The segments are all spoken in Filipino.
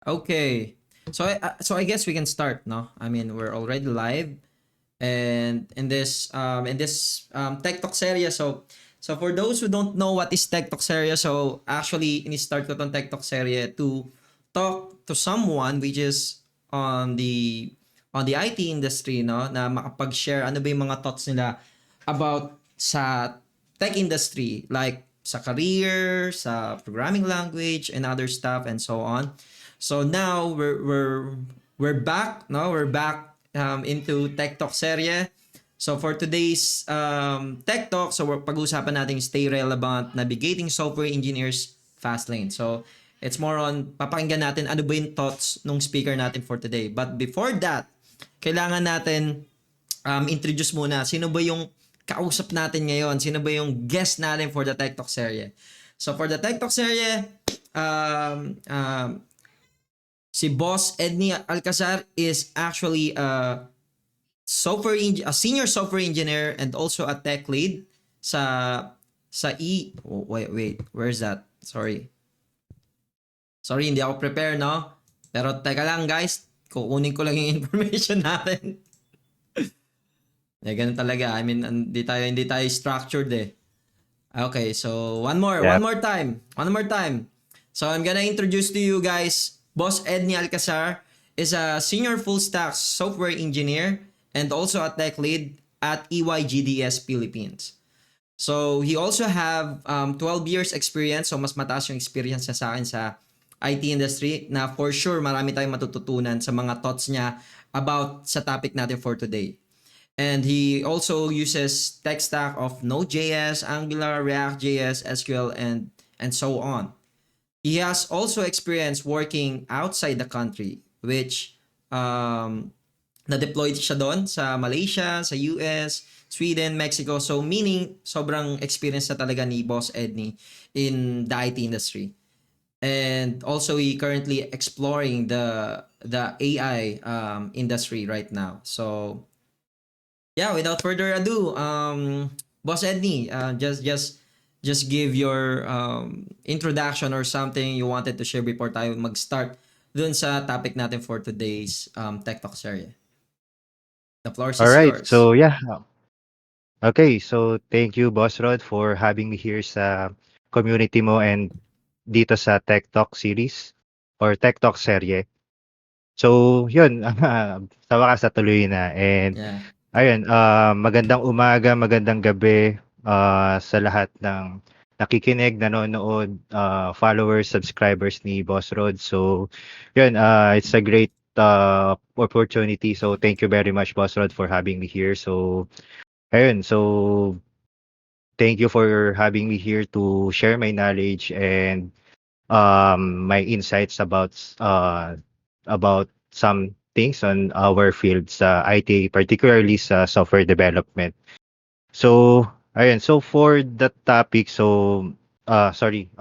Okay. So I guess we can start, no? I mean, we're already live and in this Tech Talks area. So for those who don't know what is Tech Talks area, so actually ini-start ko tong Tech Talks area to talk to someone which is on the IT industry, no? Na makapag-share ano ba yung mga thoughts nila about sa tech industry, like sa career, sa programming language and other stuff and so on. So now we're back, no? We're back into Tech Talk serye. So for today's Tech Talk, so we're pag-uusapan natin stay relevant, navigating software engineers fast lane. So it's more on papakinggan natin ano ba yung thoughts nung speaker natin for today. But before that, kailangan natin introduce muna sino ba yung kausap natin ngayon, sino ba yung guest natin for the Tech Talk serye. So for the Tech Talk serye, um, um, si Boss Edney Alcazar is actually a senior software engineer and also a tech lead sa wait, where's that? Sorry, hindi ako prepare, no? Pero teka lang guys, kukunin ko lang yung information natin. Ganun talaga. I mean, hindi tayo structured eh. Okay, so one Yep. more time. One more time. So I'm gonna introduce to you guys Boss Edney Alcazar is a senior full stack software engineer and also a tech lead at EYGDS Philippines. So he also have 12 years experience, so mas mataas yung experience niya sa akin sa IT industry na for sure marami tayong matututunan sa mga thoughts niya about sa topic natin for today. And he also uses tech stack of Node.js, Angular, React.js, SQL, and so on. He has also experience working outside the country, which na-deployed siya doon sa Malaysia, sa US, Sweden, Mexico. So meaning, sobrang experience na talaga ni Boss Edney in the IT industry. And also, he currently exploring the AI industry right now. So yeah, without further ado, Boss Edney, just give your introduction or something you wanted to share before tayo mag-start dun sa topic natin for today's Tech Talk series. The floor All is right. yours. So yeah. Okay. So thank you, Boss Rod, for having me here sa community mo and dito sa Tech Talk series or Tech Talk serye. So yun, sa wakas natuloy na. And Yeah. ayun, magandang umaga, magandang gabi sa lahat ng nakikinig, nanonood, followers, subscribers ni Boss Rod. So yun, it's a great opportunity. So thank you very much, Boss Rod, for having me here. So ayun, so thank you for having me here to share my knowledge and my insights about some things on our field sa IT, particularly sa software development. So ayun, so for the topic, so sorry,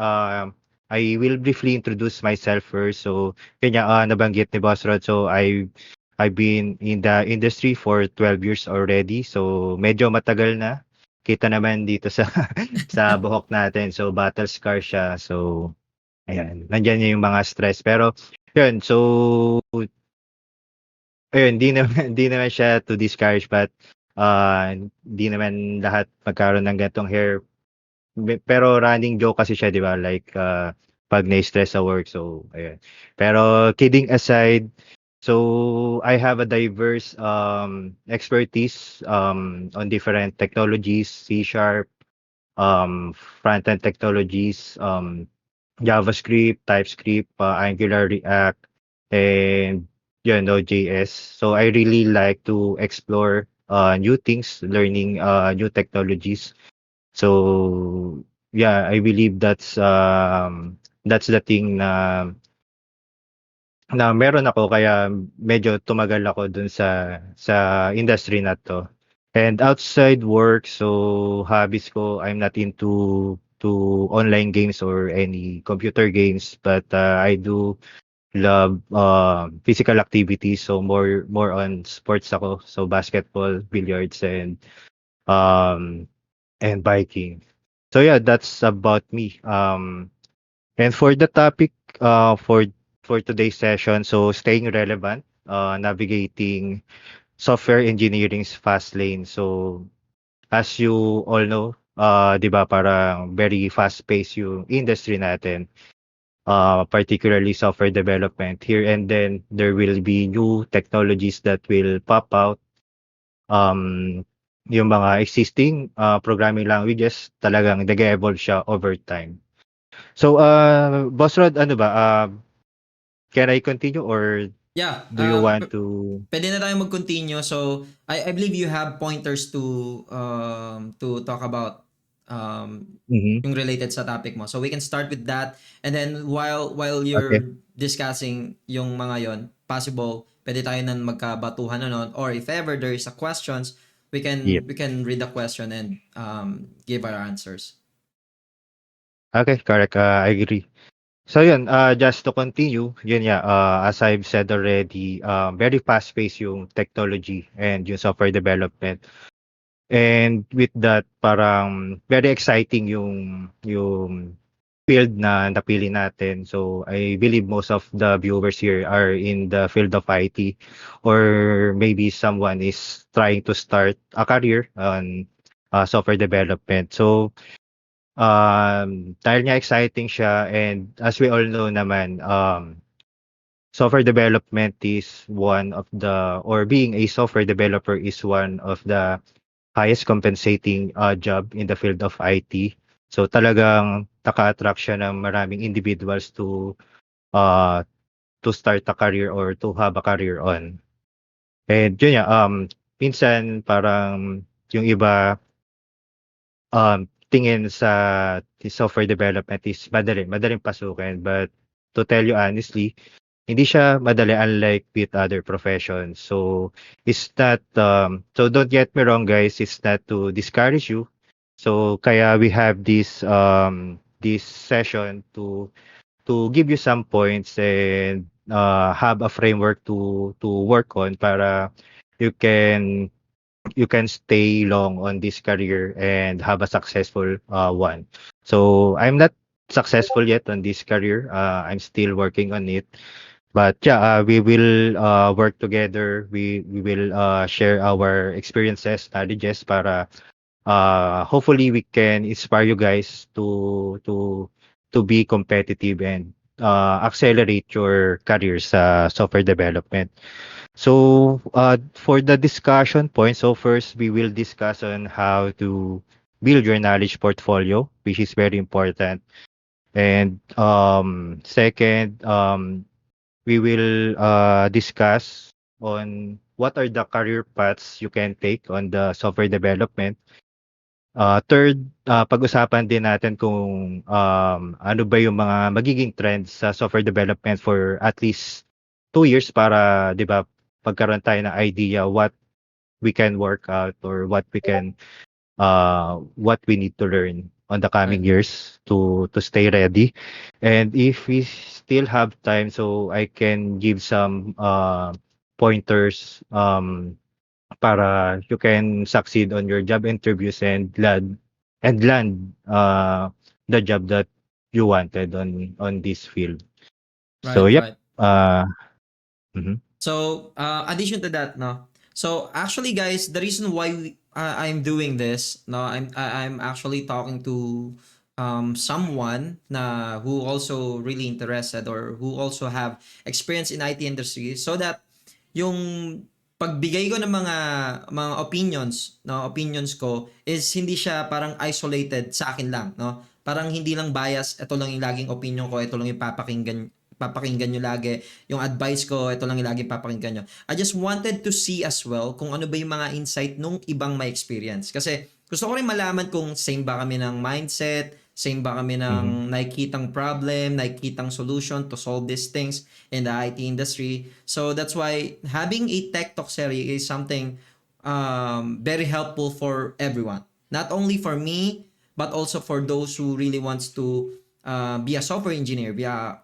I will briefly introduce myself first. So kanya nabanggit ni Boss Rod, so I've been in the industry for 12 years already. So medyo matagal na. Kita naman dito sa sa buhok natin. So battle scar siya. So ayan, nandiyan yung mga stress. Pero yun, so ayun, di naman di naman siya to discourage, but di naman lahat magkaroon ng ganitong hair. Pero running joke kasi siya, 'di ba? Like, 'pag na-stress sa work, so ayun. Pero kidding aside, so I have a diverse expertise on different technologies, C Sharp, front-end technologies, JavaScript, TypeScript, Angular, React, and Node.js. So I really like to explore new things, learning new technologies. So yeah, I believe that's the thing na meron ako, kaya medyo tumagal ako dun sa industry na 'to. And outside work, so hobbies ko, I'm not into online games or any computer games, but I do love physical activities, so more on sports ako. So basketball, billiards, um and biking. So yeah, that's about me. And for the topic, for for today's session. So staying relevant, navigating software engineering's fast lane. So as you all know, 'di ba parang very fast-paced yung industry natin, particularly software development. Here and then there will be new technologies that will pop out. Um, yung mga existing programming languages talagang nag-evolve siya over time. So, Boss Rod, ano ba? Can I continue or Yeah, do you want to? pwede na tayo mag-continue. So, I believe you have pointers to talk about Mhm. yung related sa topic mo. So, we can start with that. And then, while Okay. you're discussing yung mga yon, possible, pwede tayo nang magkabatuhan na nun. Or if ever there is a questions, Yep. we can read the question and give our answers. Okay, correct. I agree. So yun, just to continue, yun yeah, as I've said already, very fast-paced yung technology and yung software development. And with that, parang very exciting yung field na napili natin. So I believe most of the viewers here are in the field of IT, or maybe someone is trying to start a career on software development. So dahil nga exciting siya, and as we all know naman, software development is one of the, or being a software developer is one of the highest compensating job in the field of IT. So talagang naka-attract siya ng maraming individuals uh, to start a career or to have a career on. And yun nga, minsan parang yung iba tingin sa software development is madaling pasukin. But to tell you honestly, hindi siya madali, unlike with other professions. So it's not so don't get me wrong guys, it's not to discourage you. So kaya we have this session to give you some points and have a framework to work on para you can you can stay long on this career and have a successful one. So I'm not successful yet on this career. I'm still working on it. But yeah, we will work together. We will share our experiences, knowledges para hopefully we can inspire you guys to be competitive and accelerate your career sa software development. So, for the discussion point, so first we will discuss on how to build your knowledge portfolio, which is very important. And second, we will discuss on what are the career paths you can take on the software development. Third, pag-usapan din natin kung ano ba yung mga magiging trends sa software development for at least 2 years para, 'di ba, pagkaroon tayo ng idea what we can work out or what we need to learn on the coming Right. years to stay ready. And if we still have time, so I can give some pointers para you can succeed on your job interviews and land the job that you wanted on this field. So Right, yep. right. Mhm. So, addition to that, no. So, actually, guys, the reason why I'm doing this, no, I'm actually talking to someone na who also really interested or who also have experience in IT industry, so that yung pagbigay ko ng mga opinions ko is hindi siya parang isolated sa akin lang, no? Parang hindi lang bias, ito lang yung laging opinion ko, ito lang yung papakinggan nyo lagi. Yung advice ko, ito lang yung laging papakinggan nyo. I just wanted to see as well kung ano ba yung mga insight nung ibang may experience. Kasi gusto ko rin malaman kung same ba kami ng mindset, same ba kami Mhm. ng nakikitang problem, nakikitang solution to solve these things in the IT industry. So that's why having a Tech Talk series is something very helpful for everyone. Not only for me, but also for those who really wants to be a software engineer, be a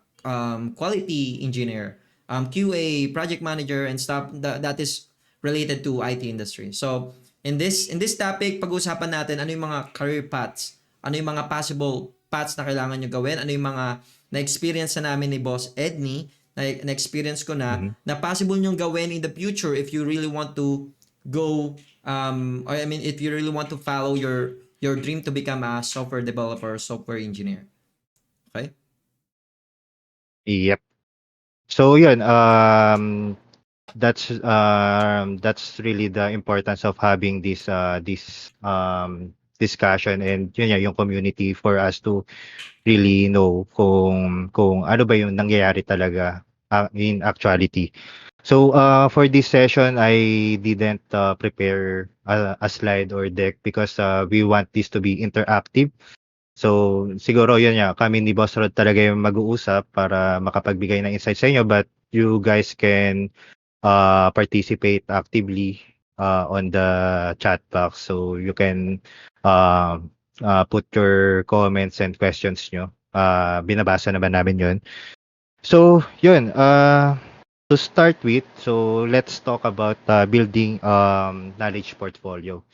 quality engineer, QA, project manager, and stuff that is related to IT industry. So in this topic, pag-uusapan natin ano yung mga career paths, ano yung mga possible paths na kailangan nyo gawin, ano yung mga na-experience na namin ni Boss Edney na-experience ko na, Mhm. na possible nyong gawin in the future if you really want to go, or I mean, if you really want to follow your dream to become a software developer, software engineer. Okay? Yep. So yun, that's really the importance of having this discussion, and yun nga, yung community, for us to really know kung ano ba yung nangyayari talaga in actuality. So for this session, I didn't prepare a slide or deck because we want this to be interactive. So siguro yun nga, kami ni Boss Rod talaga yung mag-uusap para makapagbigay ng insights sa inyo, but you guys can participate actively on the chat box, so you can uh, put your comments and questions nyo. Binabasa naman namin yun. So yun, to start with, so let's talk about building knowledge portfolio.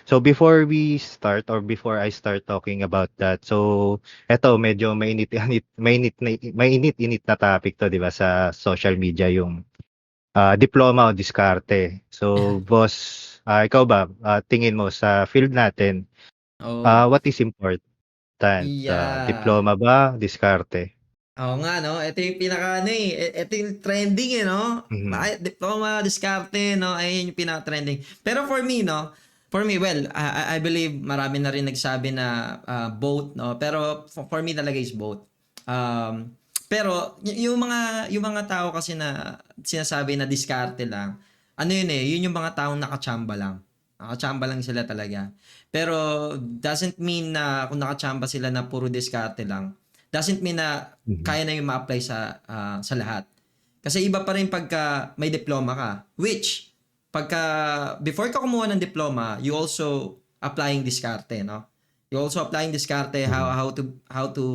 So before we start, or before I start talking about that, so eto, medyo mainit-init na topic to, 'di ba, sa social media, yung diploma o diskarte. So boss, ikaw ba, tingin mo sa field natin, Oh, what is important? yeah. Diploma ba, diskarte? Oo nga 'no, ito yung pinaka ano, ito yung trending, no? Mhm. Bakit diploma, diskarte 'no, ayun yung pinaka-trending. Pero for me 'no, for me, well, I believe marami na rin nagsabi na, both 'no, pero for me talaga is both. Pero yung mga tao kasi na sinasabi na diskarte lang, ano yun, yun yung mga taong nakachamba lang. Nakachamba lang sila talaga. Pero doesn't mean na kung nakachamba sila na puro diskarte lang, doesn't mean na Mhm. kaya na yung ma-apply sa lahat. Kasi iba pa rin pagka may diploma ka, which pagka before ka kumuha ng diploma, you also applying diskarte, no? You also applying diskarte how Mhm. how to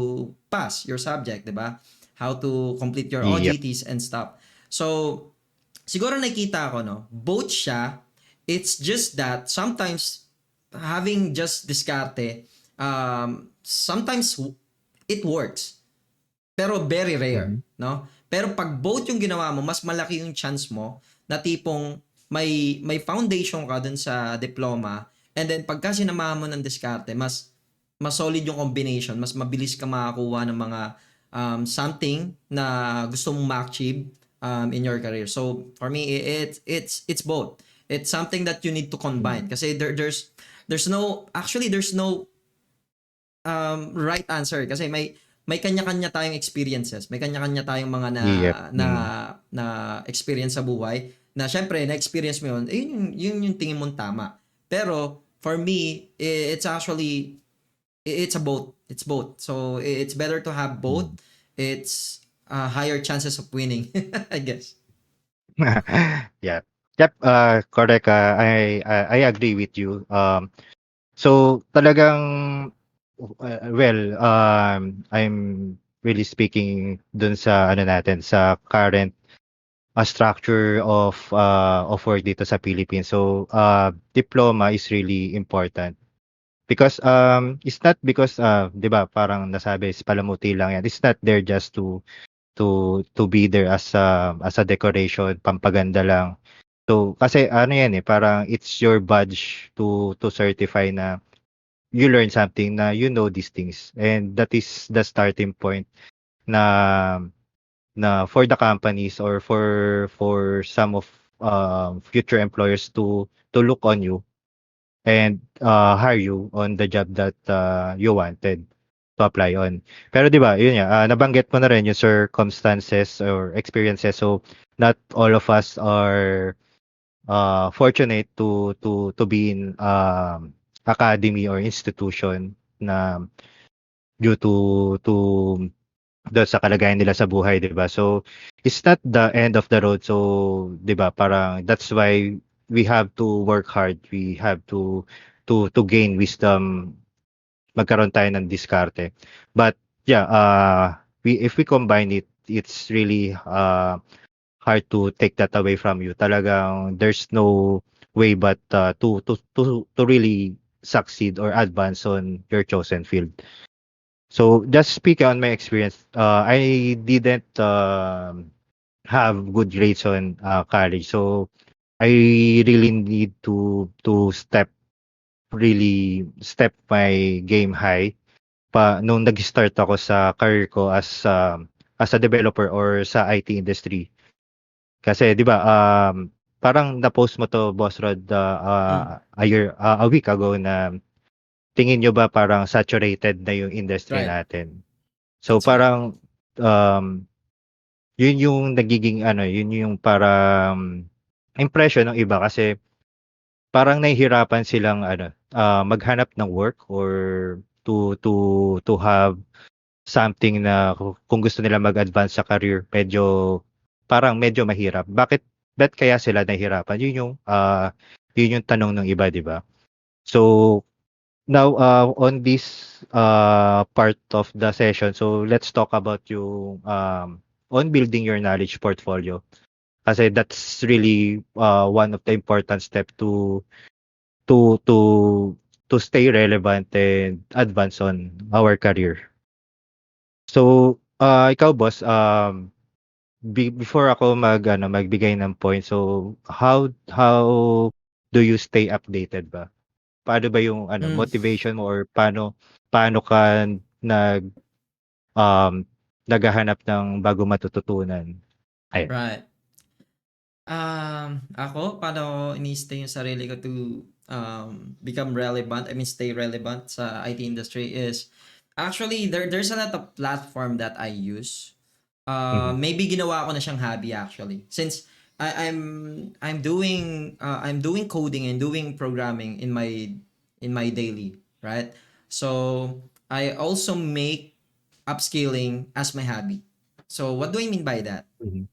pass your subject, 'di ba? How to complete your Yep. OJTs and stuff. So, siguro nakita ko no, both siya. It's just that sometimes having just diskarte, sometimes it works. Pero very rare, Mhm. no? Pero pag both yung ginawa mo, mas malaki yung chance mo na tipong may foundation ka dun sa diploma, and then pagka sinamahan mo ng diskarte, mas solid yung combination, mas mabilis ka makakuha ng mga something na gusto mong ma-achieve in your career. So for me, it's both. It's something that you need to combine Mhm. kasi there's no right answer kasi may kanya-kanya tayong experiences. May kanya-kanya tayong mga na Yep. na na experience sa buhay na syempre na-experience mo yun, yun yung tingin mong tama. Pero for me, it's actually it's a both. It's both. So it's better to have both. Mhm. It's higher chances of winning, I guess. Yeah. Yep, correct. I agree with you. So talagang well, I'm really speaking dun sa ano natin, sa current structure of work dito sa Philippines. So diploma is really important because it's not because 'di ba, parang nasabi is palamuti lang yan. It's not there just to be there as a decoration, pampaganda lang. So kasi ano yan, parang it's your badge to certify na you learn something, na you know these things, and that is the starting point na for the companies, or for some of future employers to look on you and hire you on the job that you wanted to apply on. Pero 'di ba, yun nga, nabanggit mo na rin yung circumstances or experiences. So not all of us are fortunate to be in academy or institution na due to sa kalagayan nila sa buhay, 'di ba? So it's not the end of the road. So 'di ba, parang that's why we have to work hard. We have to gain wisdom, magkaroon tayo ng diskarte. But yeah, we if we combine it, it's really hard to take that away from you. Talagang there's no way but to really succeed or advance on your chosen field. So just speaking on my experience, I didn't have good grades on college. So I really need to step my game high pa nung nag-start ako sa career ko as a developer or sa IT industry. Kasi 'di ba, parang na-post mo 'to Boss Rod, Mm, a week ago na tingin nyo ba parang saturated na yung industry right. natin? So That's right. parang, um, yun yung nagiging ano, yun yung parang impression ng iba kasi parang nahihirapan silang ano, maghanap ng work or to have something na kung gusto nila mag-advance sa career medyo mahirap. Ba't kaya sila nahihirapan? Yun yung tanong ng iba, 'di ba? So now, on this part of the session, so let's talk about yung on building your knowledge portfolio. Kasi that's really one of the important step to to to stay relevant and advance on our career. So, ikaw boss, before ako magbigay ng point, so how do you stay updated ba? Paano ba yung ano, Mm, motivation mo or paano ka nag um, naghahanap ng bagong matututunan? Ayan. right. Ako, paano ko ini-stay yung sarili ko to become relevant, I mean, stay relevant sa IT industry is actually there's a lot of platform that I use. Mhm, Maybe ginawa ko na siyang hobby actually. Since I'm doing coding and doing programming in my daily, right? So I also make upscaling as my hobby. So what do I mean by that? mhm,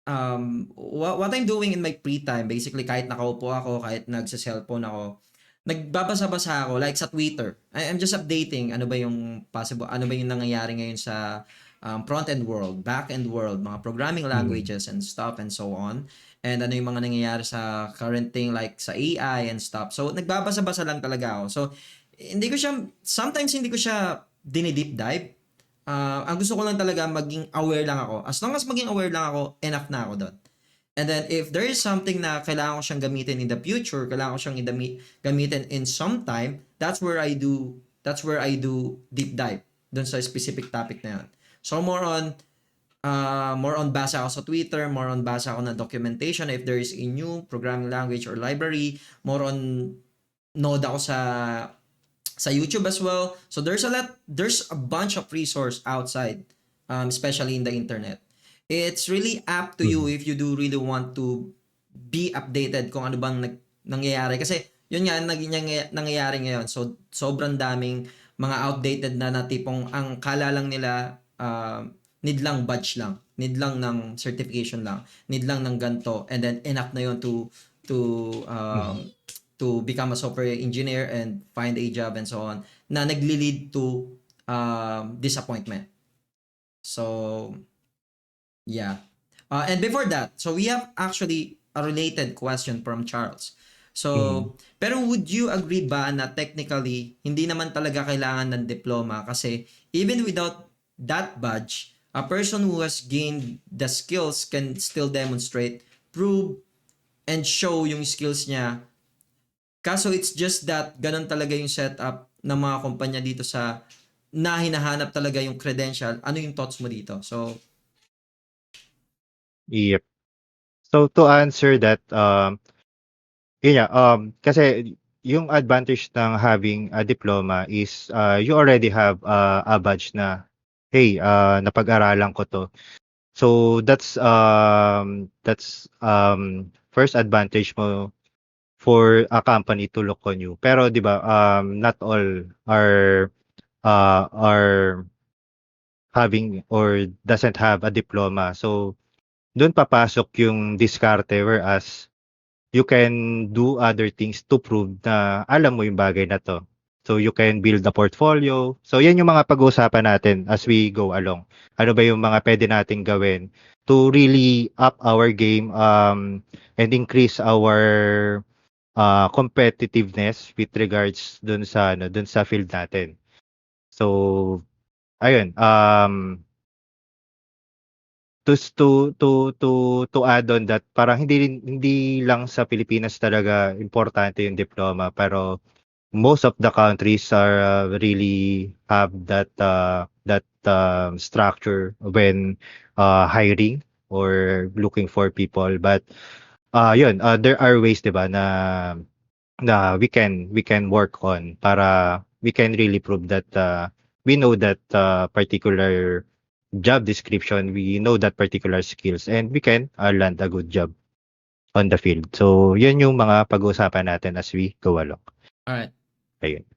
Um, what I'm doing in my free time, basically kahit nakaupo ako, kahit nagsa-cellphone ako, nagbabasa-basa ako like sa Twitter. I'm just updating ano ba yung possible, ano ba yung nangyayari ngayon sa front-end world, back-end world, mga programming mhm, languages and stuff and so on. And ano yung mga nangyayari sa current thing like sa AI and stuff. So nagbabasa-basa lang talaga ako. So hindi ko siya, sometimes hindi ko siya dini-deep dive. Ang gusto ko lang talaga maging aware lang ako. As long as maging aware lang ako, enough na ako doon. And then if there is something na kailangan ko siyang gamitin in the future, kailangan ko siyang gamitin in some time, that's where I do deep dive doon sa specific topic na yun. So more on basa ako sa Twitter, more on basa ako ng documentation if there is a new programming language or library, more on node ako sa YouTube as well. So there's a bunch of resource outside, especially in the internet. It's really up to you mhm, if you do really want to be updated kung ano bang nangyayari. Kasi yun nga, nangyayari ngayon. So sobrang daming mga outdated na tipong ang kala lang nila need lang badge lang. Need lang ng certification lang. Need lang ng ganto. And then enough na yun to mhm. become a software engineer and find a job and so on na nagli-lead to disappointment. So, yeah. And before that, so we have actually a related question from Charles. Mhm. So, pero would you agree ba na technically, hindi naman talaga kailangan ng diploma kasi even without that badge, a person who has gained the skills can still demonstrate, prove, and show yung skills niya. Kaso it's just that ganun talaga yung setup ng mga kumpanya dito sa na hinahanap talaga yung credential. Ano yung thoughts mo dito? So, Yep. So to answer that, yun nga, kasi yung advantage ng having a diploma is you already have a badge na, hey, napag-aralan ko to. So that's first advantage mo for a company to look on you. Pero 'di ba, not all are having or doesn't have a diploma. So doon papasok yung diskarte whereas you can do other things to prove na alam mo yung bagay na 'to. So you can build a portfolio. So yan yung mga pag-uusapan natin as we go along. Ano ba yung mga puwede nating gawin to really up our game, and increase our competitiveness with regards dun sa field natin. So ayun, to add on that, parang hindi lang sa Pilipinas talaga importante yung diploma, pero most of the countries are really have that structure when hiring or looking for people. But yun, there are ways, 'di ba, na we can work on para we can really prove that we know that particular job description, we know that particular skills, and we can land a good job on the field. So, yun yung mga pag-uusapan natin as we go along. Alright. Ayun.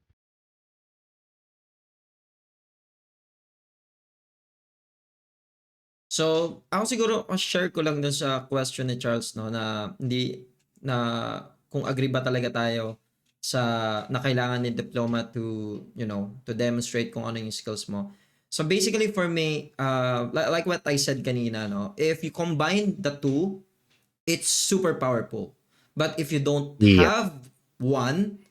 So, ako siguro share ko lang dun sa question ni Charles, no, na hindi na kung agree ba talaga tayo sa na kailangan ni diploma to, to demonstrate kung ano yung skills mo. So basically for me, like what I said kanina, no, if you combine the two, it's super powerful. But if you don't Yep. have one,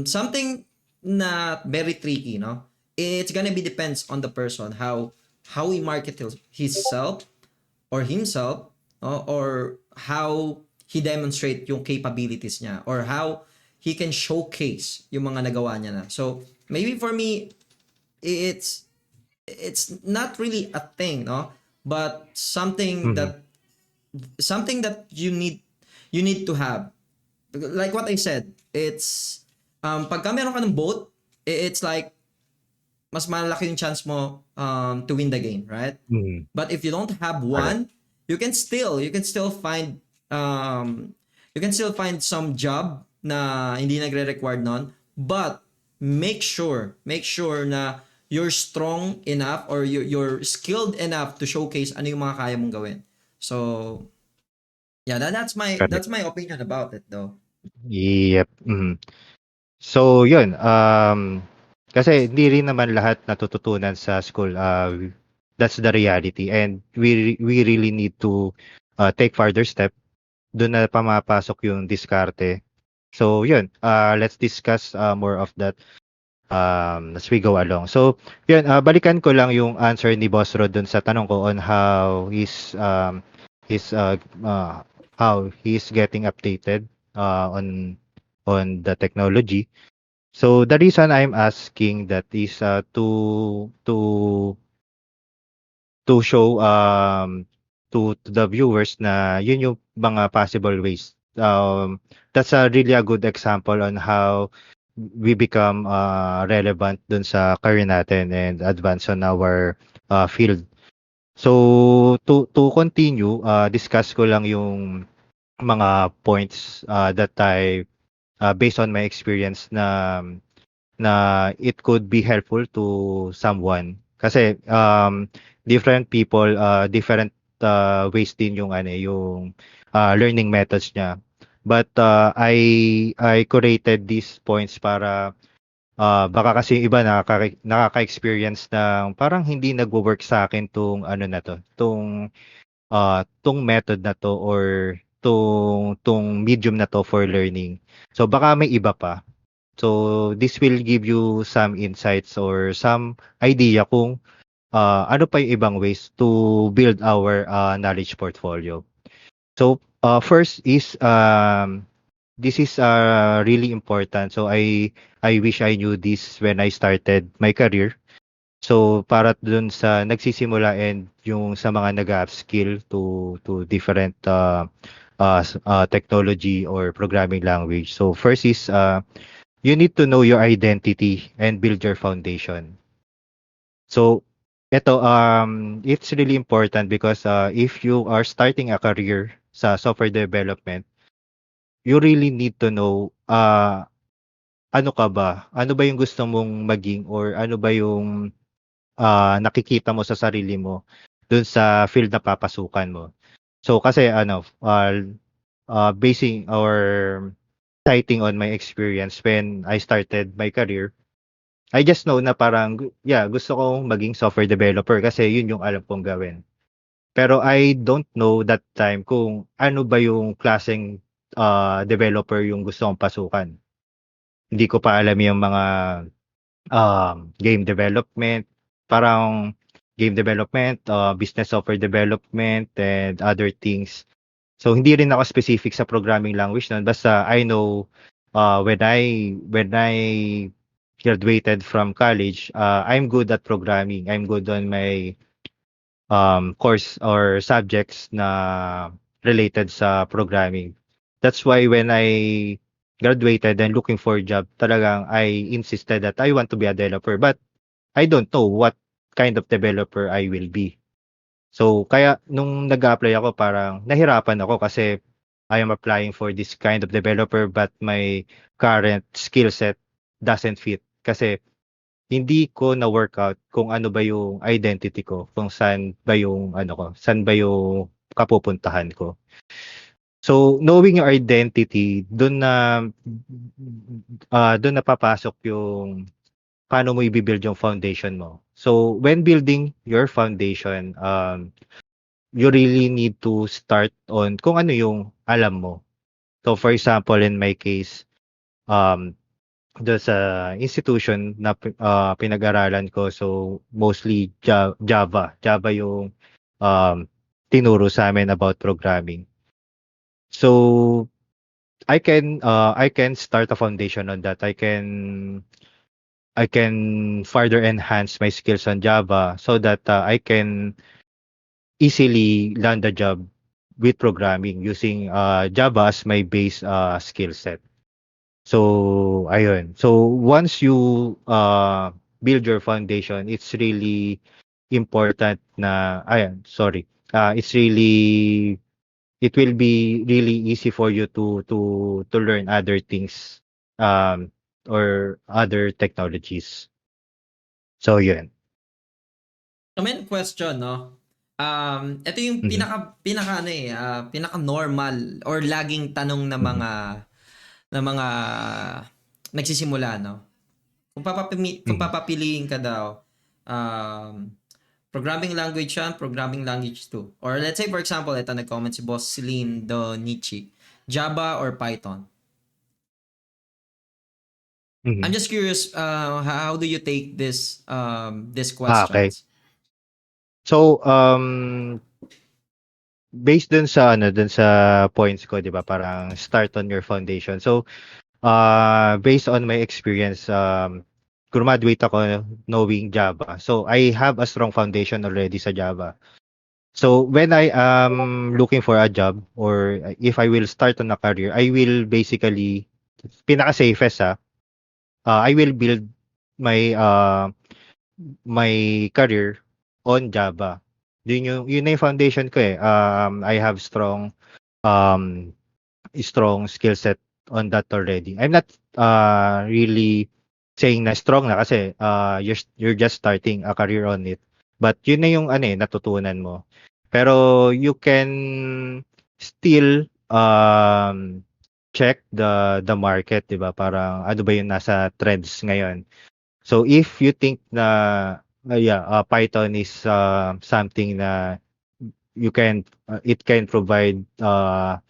something not very tricky, no? It's gonna be depends on the person how he market himself or himself, no? Or how he demonstrate yung capabilities niya or how he can showcase yung mga nagawa niya na. So maybe for me, it's not really a thing, no? But something Mhm. that you need to have. Like what I said, it's pagka meron ka ng both, it's like mas malaki yung chance mo to win the game, right? Mhm. But if you don't have Correct. one, you can still find some job na hindi nagre-require nun, but make sure na you're strong enough or you're skilled enough to showcase ano yung mga kaya mong gawin. So, yeah, that's my Correct. that's my opinion about it though. Yep. So, yun. Kasi hindi rin naman lahat natututunan sa school. That's the reality. And we really need to take further step. Doon na pumapasok yung diskarte. So, yun. Let's discuss more of that as we go along. So, yun. Balikan ko lang yung answer ni Boss Rod dun sa tanong ko on his how he's getting updated on the technology. So the reason I'm asking that is to show to the viewers na yun yung mga possible ways. That's a really a good example on how we become relevant dun sa career natin and advance on our field. So to continue, discuss ko lang yung mga points that I based on my experience na it could be helpful to someone. Kasi different people, different ways din yung yung learning methods niya. But I curated these points para baka kasi yung iba nakaka-experience ng parang hindi nagwo-work sa akin tong ano na to, tong method na to or tong medium na to for learning. So baka may iba pa. So this will give you some insights or some idea kung ano pa yung ibang ways to build our knowledge portfolio. So first is this is really important. So I wish I knew this when I started my career. So para dun sa nagsisimula and yung sa mga nag-upskill to different technology or programming language. So first is you need to know your identity and build your foundation. So ito it's really important because if you are starting a career sa software development, you really need to know ano ka ba? Ano ba yung gusto mong maging or ano ba yung nakikita mo sa sarili mo dun sa field na papasukan mo. So kasi basing or citing on my experience when I started my career, I just know na parang gusto kong maging software developer kasi yun yung alam kong gawin. Pero I don't know that time kung ano ba yung klaseng developer yung gusto kong pasukan. Hindi ko pa alam yung mga game development, parang game development, business software development, and other things. So hindi rin ako specific sa programming language nun. Basta I know when I graduated from college, I'm good at programming. I'm good on my course or subjects na related sa programming. That's why when I graduated and looking for a job, talagang I insisted that I want to be a developer. But I don't know what kind of developer I will be. So, kaya nung nag-a-apply ako parang nahirapan ako kasi I am applying for this kind of developer but my current skill set doesn't fit. Kasi hindi ko na-workout kung ano ba yung identity ko, kung saan ba yung ano ko, saan ba yung kapupuntahan ko. So, knowing your identity, doon na papasok yung paano mo i-build yung foundation mo. So, when building your foundation, you really need to start on kung ano yung alam mo. So, for example, in my case, um, doon sa institution na pinag-aralan ko, so mostly Java. Java yung um, tinuro sa amin about programming. So, I can start a foundation on that. I can further enhance my skills on Java so that I can easily land a job with programming using Java as my base skill set. So, ayun. So, once you build your foundation, it's really important na, ayan, sorry. It's really, it will be really easy for you to learn other things um, or other technologies. So, yun. So, may question, no? Ito yung Mhm. pinaka normal or laging tanong ng Mhm. mga nagsisimula, no? Kung Mhm. papapiliin ka daw, um, programming language 1, programming language 2. Or let's say for example, ito nag-comment si Boss Celine Donichi. Java or Python? I'm Mhm. just curious, how do you take these Okay. questions? So, based dun sa ano, dun sa points ko, 'di ba? Parang start on your foundation. So, based on my experience, graduate ako knowing Java. So, I have a strong foundation already sa Java. So, when I am looking for a job or if I will start on a career, I will basically, pinaka-safest I will build my my career on Java. Yun na yung foundation ko eh. I have um, strong skill set on that already. I'm not really saying na strong na kasi you're just starting a career on it. But yun na yung ano eh, natutunan mo. Pero you can still check the market, 'di ba? Parang ano ba yung nasa trends ngayon. So if you think na Python is something na it can provide a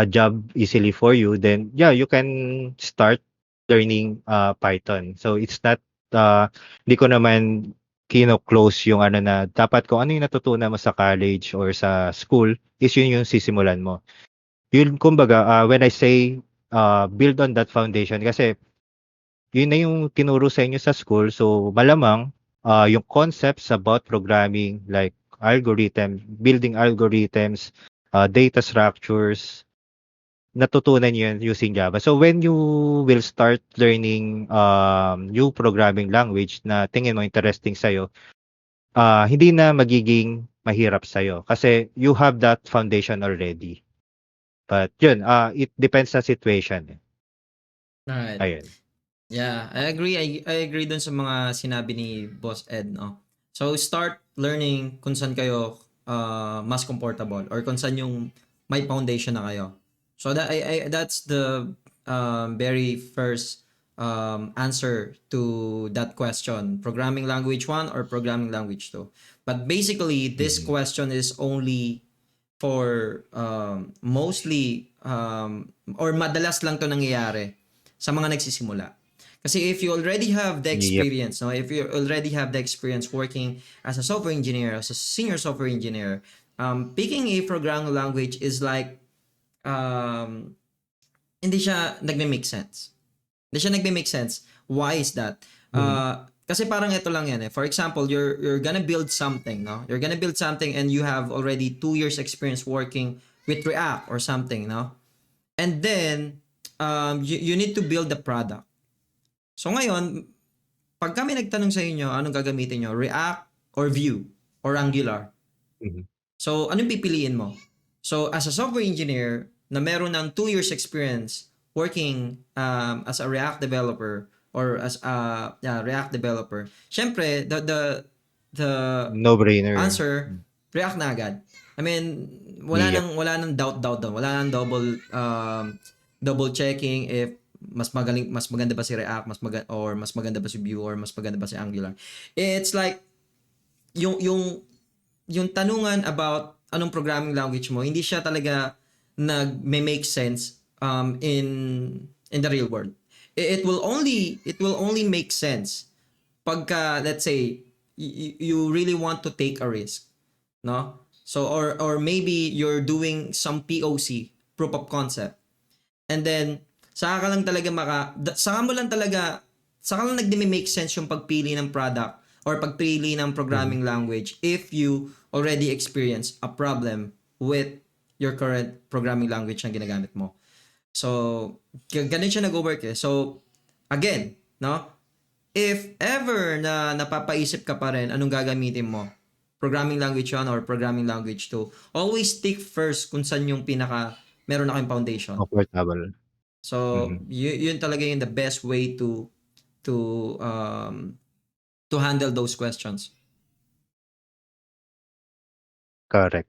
job easily for you, then yeah, you can start learning Python. So it's not hindi ko naman kino-close yung ano na dapat kung ano yung natutunan mo sa college or sa school is yun yung sisimulan mo. Yun kumbaga when I say build on that foundation kasi yun na yung tinuro sa inyo sa school. So malamang yung concepts about programming like building algorithms, data structures, natutunan yun using Java. So when you will start learning new programming language na tingin mo interesting sa'yo, hindi na magiging mahirap sa'yo kasi you have that foundation already. But yun, it depends sa situation. Alright. Ayun. Yeah, I agree. I agree dun sa mga sinabi ni Boss Ed, no? So, start learning kung saan kayo mas comfortable or kung saan yung may foundation na kayo. So, that's the very first answer to that question. Programming language 1 or programming language 2. But basically, this Mhm. question is only for mostly or madalas lang to nangyayari sa mga nagsisimula. Kasi if you already have the Yep. experience, no, if you already have the experience working as a software engineer, as a senior software engineer, picking a programming language is like um, hindi siya nagme-make sense. Hindi siya nagme-make sense. Why is that? Mhm. Kasi parang ito lang yan eh. For example, you're gonna build something, no? You're gonna build something and you have already 2 years experience working with React or something, no? And then, you need to build the product. So ngayon, pag kami nagtanong sa inyo, anong gagamitin nyo? React or Vue or Angular? Mhm. So, anong pipiliin mo? So, as a software engineer na meron ng 2 years experience working as a React developer or as a React developer, syempre, the No-brainer. answer, React na agad. I mean, Yep. wala nang doubt doon. Wala nang double checking if mas maganda ba si React, mas maganda ba si Vue or mas maganda ba si Angular. It's like yung yung yung tanungan about anong programming language mo, hindi siya talaga nag-make sense in the real world. It will only make sense pagka, let's say, you really want to take a risk, no? So or maybe you're doing some POC, proof of concept. And then saka lang nagme-make sense yung pagpili ng product or pagpili ng Mhm. programming language if you already experience a problem with your current programming language na ginagamit mo. So, ganun siya nag-work eh. So, again, no? If ever na napapaisip ka pa rin anong gagamitin mo, programming language 1 or programming language 2, always stick first kung saan yung meron na kayong foundation. Comfortable. So, Mhm. yun talaga yung the best way to um to handle those questions. Correct.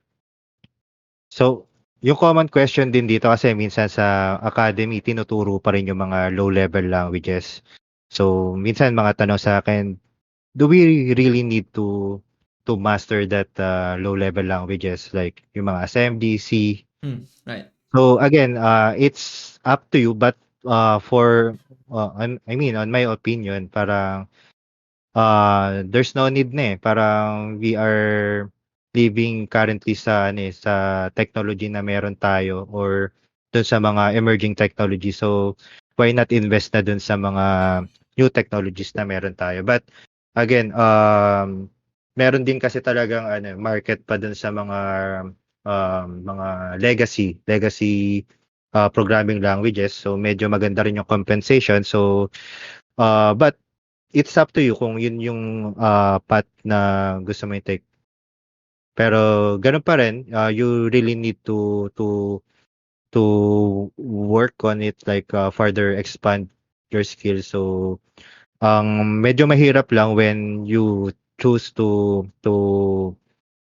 So, yung common question din dito kasi minsan sa academy tinuturo pa rin yung mga low-level languages. So, minsan mga tanong sa akin, do we really need to master that low-level languages like yung mga assembly, C? Right. So again, it's up to you but for I mean on my opinion, parang there's no need na eh. Parang we are living currently sa ano eh, sa technology na meron tayo or dun sa mga emerging technology. So why not invest na dun sa mga new technologies na meron tayo. But again, meron din kasi talagang ano market pa dun sa mga legacy programming languages. So medyo maganda rin yung compensation. So but it's up to you kung yun yung path na gusto mo i-take. Pero ganun pa rin, you really need to work on it like further expand your skills. So ang medyo mahirap lang when you choose to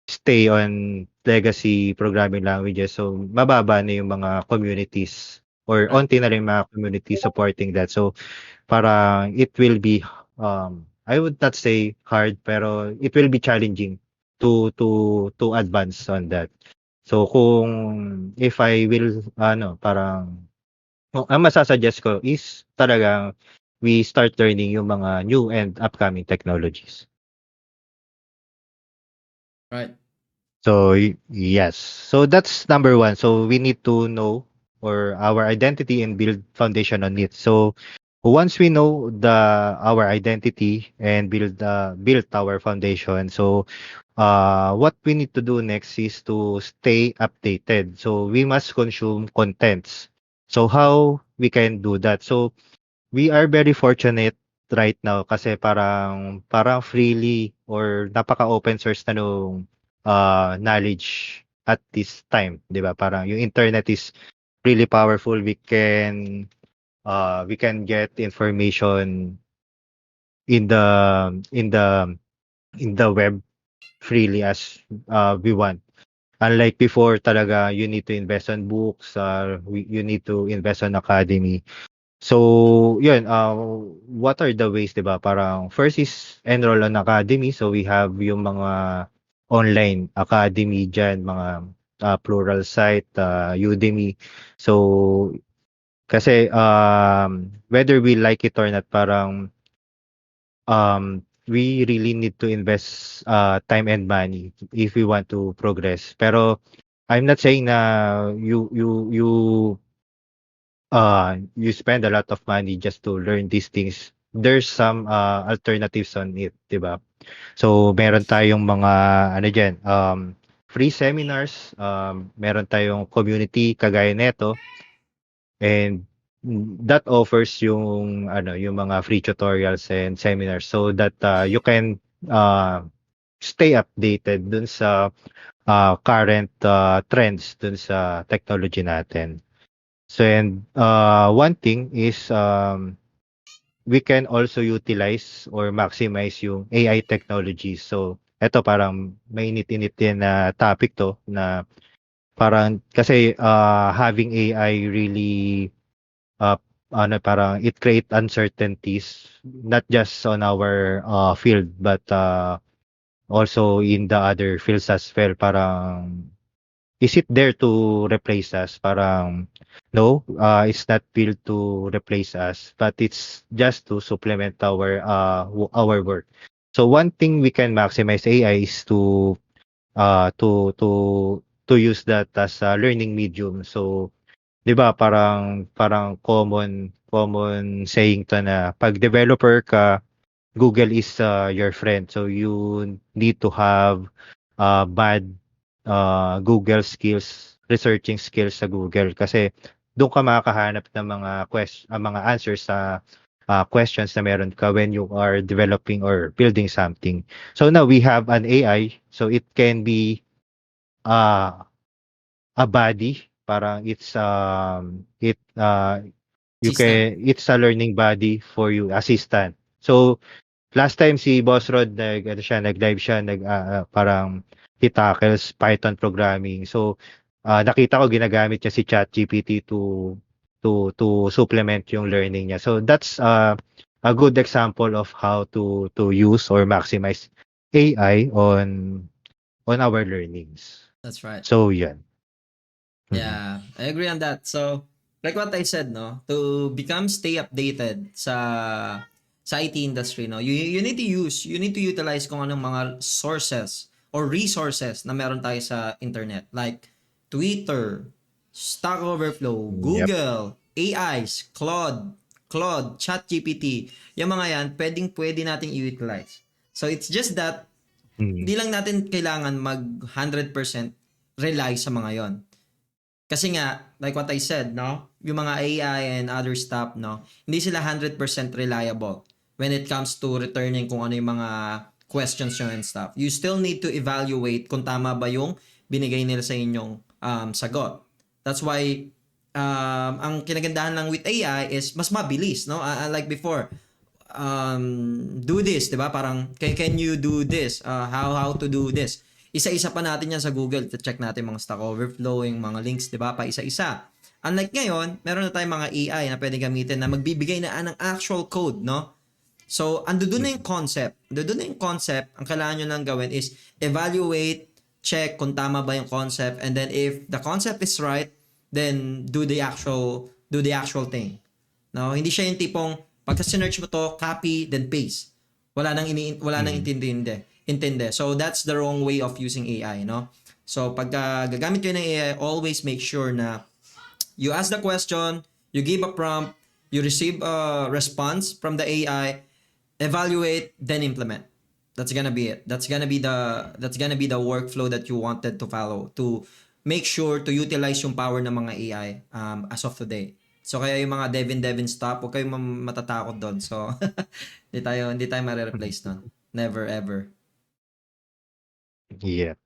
stay on legacy programming languages. So mababa na yung mga communities or Right. onti na rin yung mga community supporting that. So parang it will be I would not say hard pero it will be challenging to advance on that. So kung if I will ano parang ang masasuggest ko is talagang we start learning yung mga new and upcoming technologies. Right. So yes. So that's number one. So we need to know or our identity and build foundation on it. So once we know our identity and build our foundation, so what we need to do next is to stay updated. So we must consume contents. So how we can do that? So we are very fortunate right now kasi parang freely or napaka-open source na nung knowledge at this time, 'di ba? Parang yung internet is really powerful. We can get information in the in the in the web freely as we want. Unlike before talaga you need to invest on books, you need to invest on academy. So, yun, what are the ways, 'di ba? Parang first is enroll on academy. So, we have yung mga online academy diyan, mga plural site, Udemy. So, Kasi whether we like it or not, parang we really need to invest time and money if we want to progress. Pero I'm not saying na you spend a lot of money just to learn these things. There's some alternatives on it, 'di ba? So meron tayong mga ano diyan, free seminars, meron tayong community kagaya nito, and that offers yung ano, yung mga free tutorials and seminars so that you can uh, stay updated dun sa current trends dun sa technology natin. So and one thing is we can also utilize or maximize yung AI technologies. So eto parang mainit-init din na topic to na parang kasi having AI really uh, ano parang it create uncertainties not just on our field but also in the other fields as well. Parang is it there to replace us? Parang no, it's not built to replace us, but it's just to supplement our work. So one thing we can maximize AI is to uh to to to use that as a learning medium. So 'di ba parang common saying to na pag developer ka, Google is your friend. So you need to have bad Google skills, researching skills sa Google kasi doon ka makakahanap ng mga answers sa questions na meron ka when you are developing or building something. So now we have an AI, so it can be uh, a body, parang Assistant. it's a learning body for you, assistant. So last time si Boss Rod nag-live siya, parang he tackles Python programming. So nakita ko ginagamit niya si ChatGPT to supplement yung learning niya. So that's a good example of how to use or maximize AI on our learnings. That's right. So yan. Mhm. Yeah, I agree on that. So, like what I said, no, to stay updated sa IT industry, no, you need to utilize kung anong mga sources or resources na meron tayo sa internet, like Twitter, Stack Overflow, Yep. Google, AIs, Claude, ChatGPT, yung mga yan, pwede nating i-utilize. So it's just that Mhm. hindi lang natin kailangan mag 100% rely sa mga yon. Kasi nga, like what I said, no? Yung mga AI and other stuff, no? Hindi sila 100% reliable when it comes to returning kung ano yung mga questions nyo and stuff. You still need to evaluate kung tama ba yung binigay nila sa inyong sagot. That's why ang kinagandahan lang with AI is mas mabilis, no? Like before, do this, 'di ba? Parang can you do this? How to do this? Isa-isa pa natin yan sa Google. Check natin mga Stack Overflow, yung mga links, di ba? Pa isa-isa. Unlike ngayon, meron na tayong mga AI na pwede gamitin na magbibigay na ng actual code, no? So, doon na yung concept. Doon na yung concept. Ang kailangan nyo lang gawin is evaluate, check kung tama ba yung concept, and then if the concept is right, then do the actual thing. No, hindi siya yung tipong pagka sinearch mo to, copy then paste. Wala nang Mhm. intindi. So that's the wrong way of using AI, no? So pagka gagamit kayo ng AI, always make sure na you ask the question, you give a prompt, you receive a response from the AI, evaluate, then implement. That's gonna be it. That's gonna be the workflow that you wanted to follow to make sure to utilize yung power ng mga AI as of today. So kaya yung mga Devin stop, huwag kayong matatakot doon. So hindi tayo mare-replace doon. Never ever. Yeah.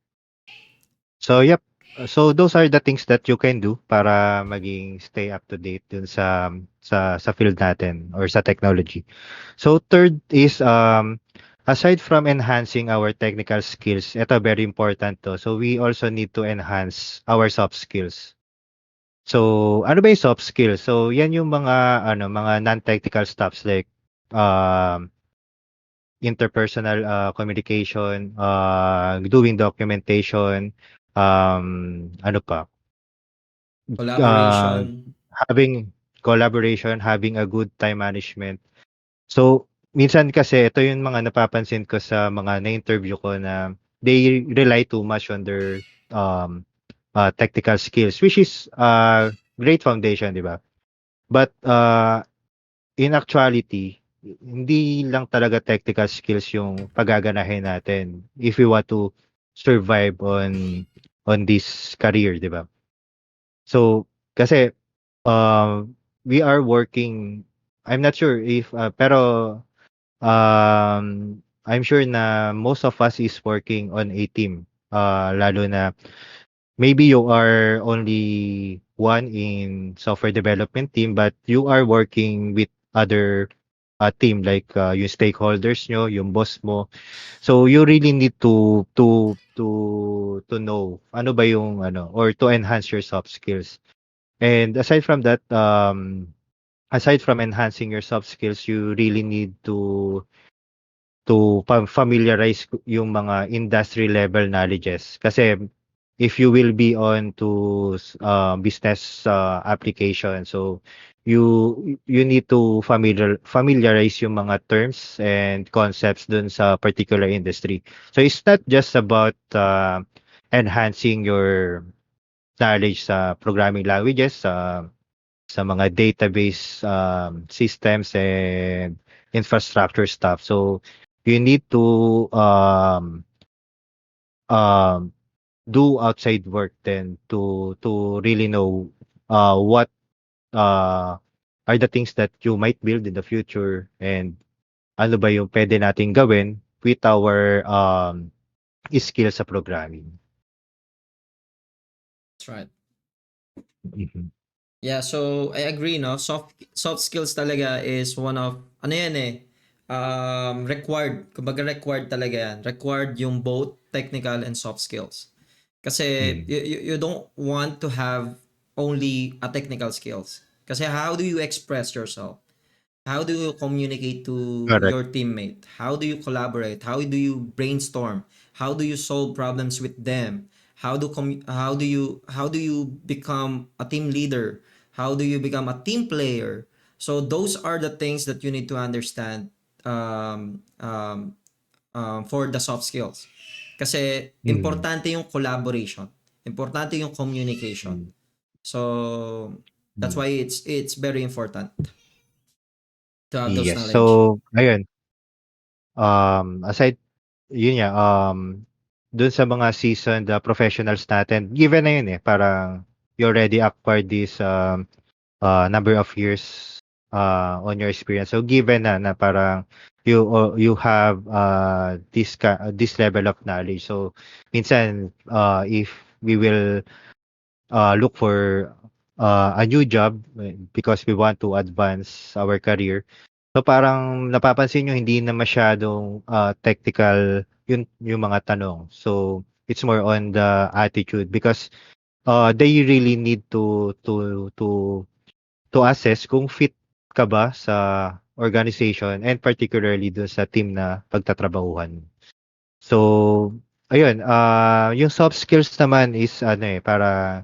So yep. So those are the things that you can do para maging stay up to date dun sa field natin or sa technology. So third is aside from enhancing our technical skills, ito very important to. So we also need to enhance our soft skills. So ano ba yung soft skills? So yan yung mga non-technical stuffs like um interpersonal communication, doing documentation, ano pa? Collaboration. Having collaboration, having a good time management. So, minsan kasi ito yung mga napapansin ko sa mga na-interview ko na they rely too much on their technical skills, which is great foundation, di ba? But in actuality, hindi lang talaga technical skills yung pagaganahin natin if we want to survive on this career, di ba? So, kasi we are working, I'm not sure if, pero I'm sure na most of us is working on a team. Lalo na maybe you are only one in software development team, but you are working with other team like yung stakeholders nyo, yung boss mo. So you really need to know ano ba yung ano or to enhance your soft skills. And aside from enhancing your soft skills, you really need to familiarize yung mga industry level knowledges. Kasi if you will be on to business application, so you need to familiarize yung mga terms and concepts dun sa particular industry. So it's not just about enhancing your knowledge sa programming languages, sa mga database systems and infrastructure stuff. So you need to um, do outside work then to really know what uh, are the things that you might build in the future and ano ba yung pwede nating gawin with our skills sa programming. That's right. Mhm. Yeah, so I agree, no? Soft skills talaga is one of ano yan eh, required. Kumbaga required talaga yan. Required yung both technical and soft skills. Kasi Mm. you don't want to have only a technical skills. Kasi how do you express yourself? How do you communicate to Correct. your teammate? How do you collaborate? How do you brainstorm? How do you solve problems with them? How do you become a team leader? How do you become a team player? So those are the things that you need to understand for the soft skills. Kasi Mm. importante yung collaboration. Importante yung communication. Mm. So that's Mm. why it's very important to have those Yes. knowledge. So, ayun. Aside, yun nga, dun sa mga seasoned professionals natin, given na yun eh, parang you already acquired this number of years on your experience. So, given na parang you have this level of knowledge. So, minsan, if we will look for a new job because we want to advance our career. So parang napapansin nyo hindi na masyadong technical yung mga tanong. So it's more on the attitude because they really need to assess kung fit ka ba sa organization and particularly dun sa team na pagtatrabahuhan. So ayun, yung soft skills naman is ano eh para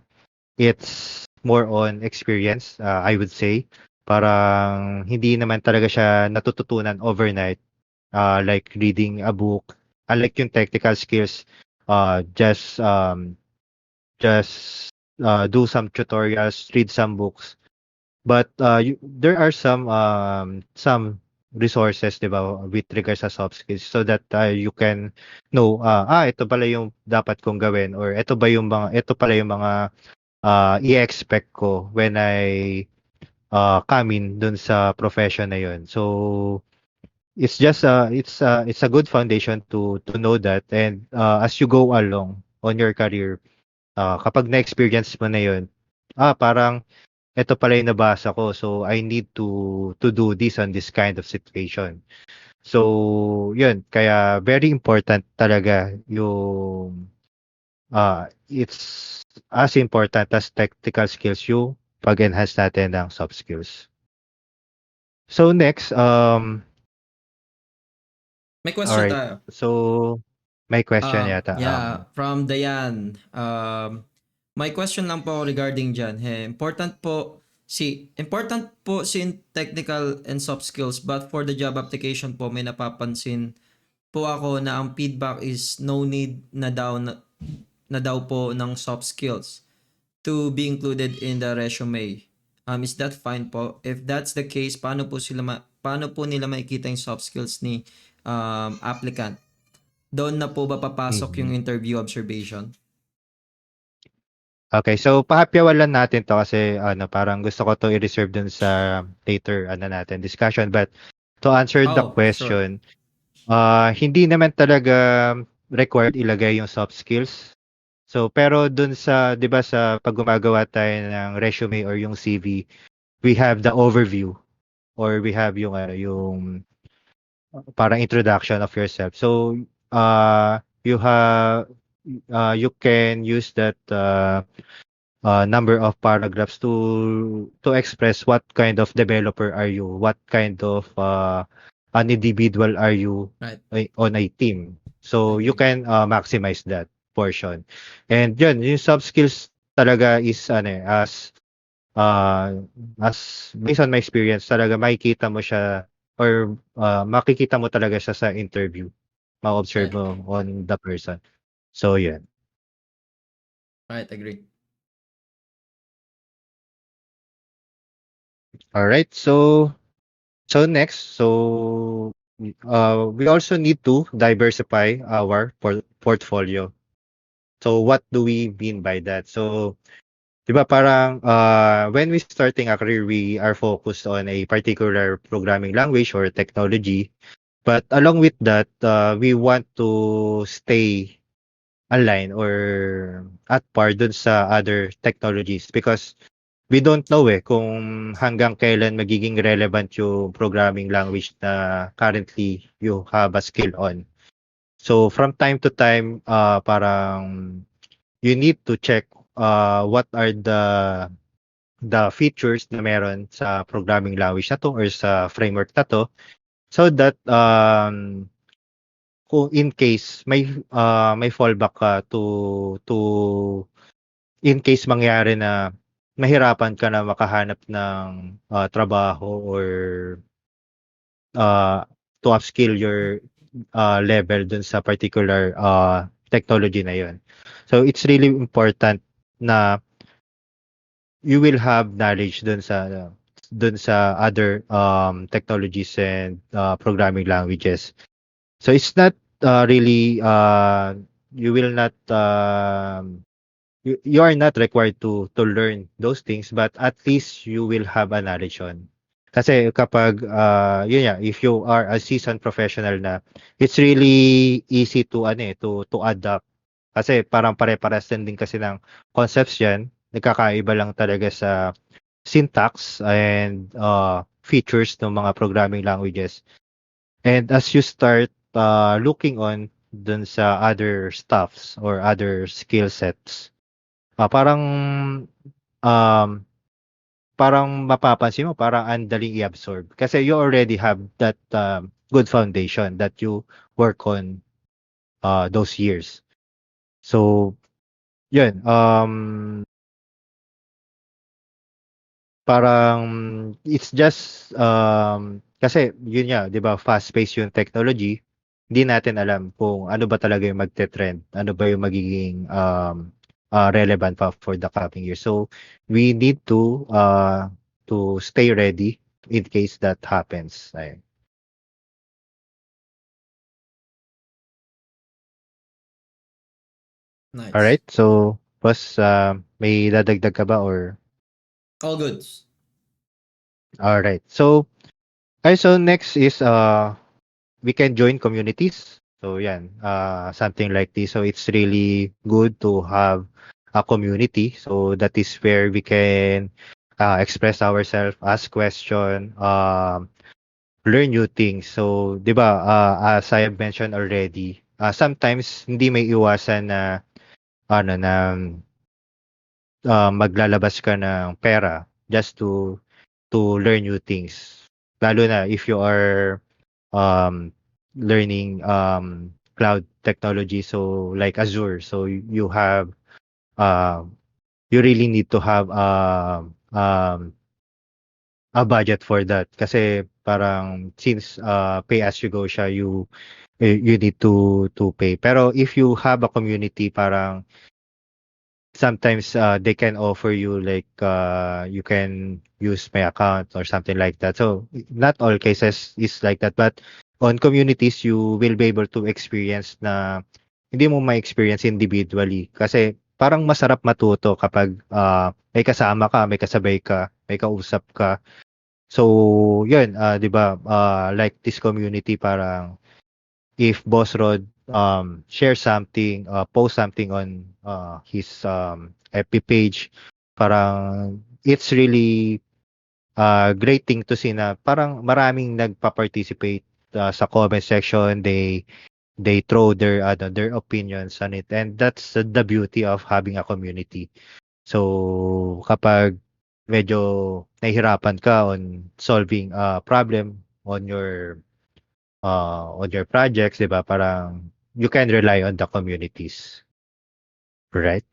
it's more on experience, I would say. Parang hindi naman talaga siya natututunan overnight, like reading a book. Unlike yung technical skills, just do some tutorials, read some books. But there are some resources, 'di ba, with regards sa soft skills so that you can know, ito pala yung dapat kong gawin or ito pala yung mga i-expect ko when I come in dun sa profession na yun. So it's just it's a good foundation to know that and as you go along on your career, kapag na-experience mo na yun, parang eto pala yung nabasa ko so I need to do this on this kind of situation. So yun, kaya very important talaga yung it's as important as technical skills yung pag-enhance natin ng soft skills. So next, May all question right. tayo. So may question yata. Yeah, from Dayan. My question lang po regarding dyan. Important po See, important po technical and soft skills, but for the job application po may napapansin po ako na ang feedback is no need na daw po ng soft skills to be included in the resume. Is that fine po? If that's the case, paano po nila makikita yung soft skills ni applicant? Doon na po ba papasok yung Mhm. interview observation? Okay, so pahapyawan natin 'to kasi ano, parang gusto ko 'to i-reserve dun sa later ano natin discussion. But to answer the Oh, sure. question, hindi naman talaga required ilagay yung soft skills. So pero dun sa 'di ba sa 'pag gumagawa tayo ng resume or yung CV, we have the overview or we have yung ano, yung parang introduction of yourself. So, you can use that number of paragraphs to express what kind of developer are you, what kind of an individual are you Right. on a team. So you Agree. can maximize that portion. And yun, yung soft skills talaga is ano as based on my experience talaga makikita mo siya or makikita mo talaga siya sa interview. Ma-observe Right. mo on the person. So yun. Right, agree. All right. So next, we also need to diversify our portfolio. So what do we mean by that? So, 'di ba parang when we starting a career, we are focused on a particular programming language or technology. But along with that, we want to stay aligned or at par dun sa other technologies because we don't know kung hanggang kailan magiging relevant yung programming language na currently you have a skill on. So from time to time, parang you need to check what are the features na meron sa programming language na to or sa framework na to so that kung in case may fallback ka to in case mangyari na mahirapan ka na makahanap ng trabaho or uh, to upskill your level dun sa particular technology na yon. So it's really important na you will have knowledge dun sa other technologies and programming languages. So it's not really you will not you are not required to learn those things but at least you will have a knowledge on. Kasi kapag yun nga, if you are a seasoned professional na, it's really easy to ano to adapt. Kasi parang pare-parehas din kasi ng concepts yan. Nagkakaiba lang talaga sa syntax and features ng mga programming languages. And as you start looking on dun sa other stuffs or other skill sets, parang um, parang mapapansin mo parang ang daling i-absorb kasi you already have that good foundation that you work on those years. So, yun, parang it's just kasi yun nga, 'di ba, fast-paced yung technology. Hindi natin alam kung ano ba talaga yung magte-trend, ano ba yung magiging relevant pa for the coming years. So, we need to stay ready in case that happens. Ayun. All Nice. right. So, boss, may dadagdag ka ba or All good. all right. So next is we can join communities. So yan, something like this. So it's really good to have a community. So that is where we can express ourselves, ask question, learn new things. So, 'di ba, as I have mentioned already, sometimes hindi may iwasan na ano na maglalabas ka ng pera just to learn new things. Lalo na if you are um, learning cloud technology, so like Azure. So you have uh, you really need to have a budget for that kasi parang since pay as you go siya, you need to pay. Pero if you have a community, parang sometimes they can offer you like you can use my account or something like that. So not all cases is like that, but on communities you will be able to experience na hindi mo ma-experience individually kasi parang masarap matuto kapag may kasama ka, may kasabay ka, may kausap ka. So yun, 'di ba, like this community, parang if Boss Rod share something, post something on his FB page, parang it's really great thing to see na parang maraming nagpa-participate sa comment section. They throw their opinions on it, and that's the beauty of having a community. So kapag medyo nahihirapan ka on solving a problem on your projects, 'di ba? Parang you can rely on the communities, right?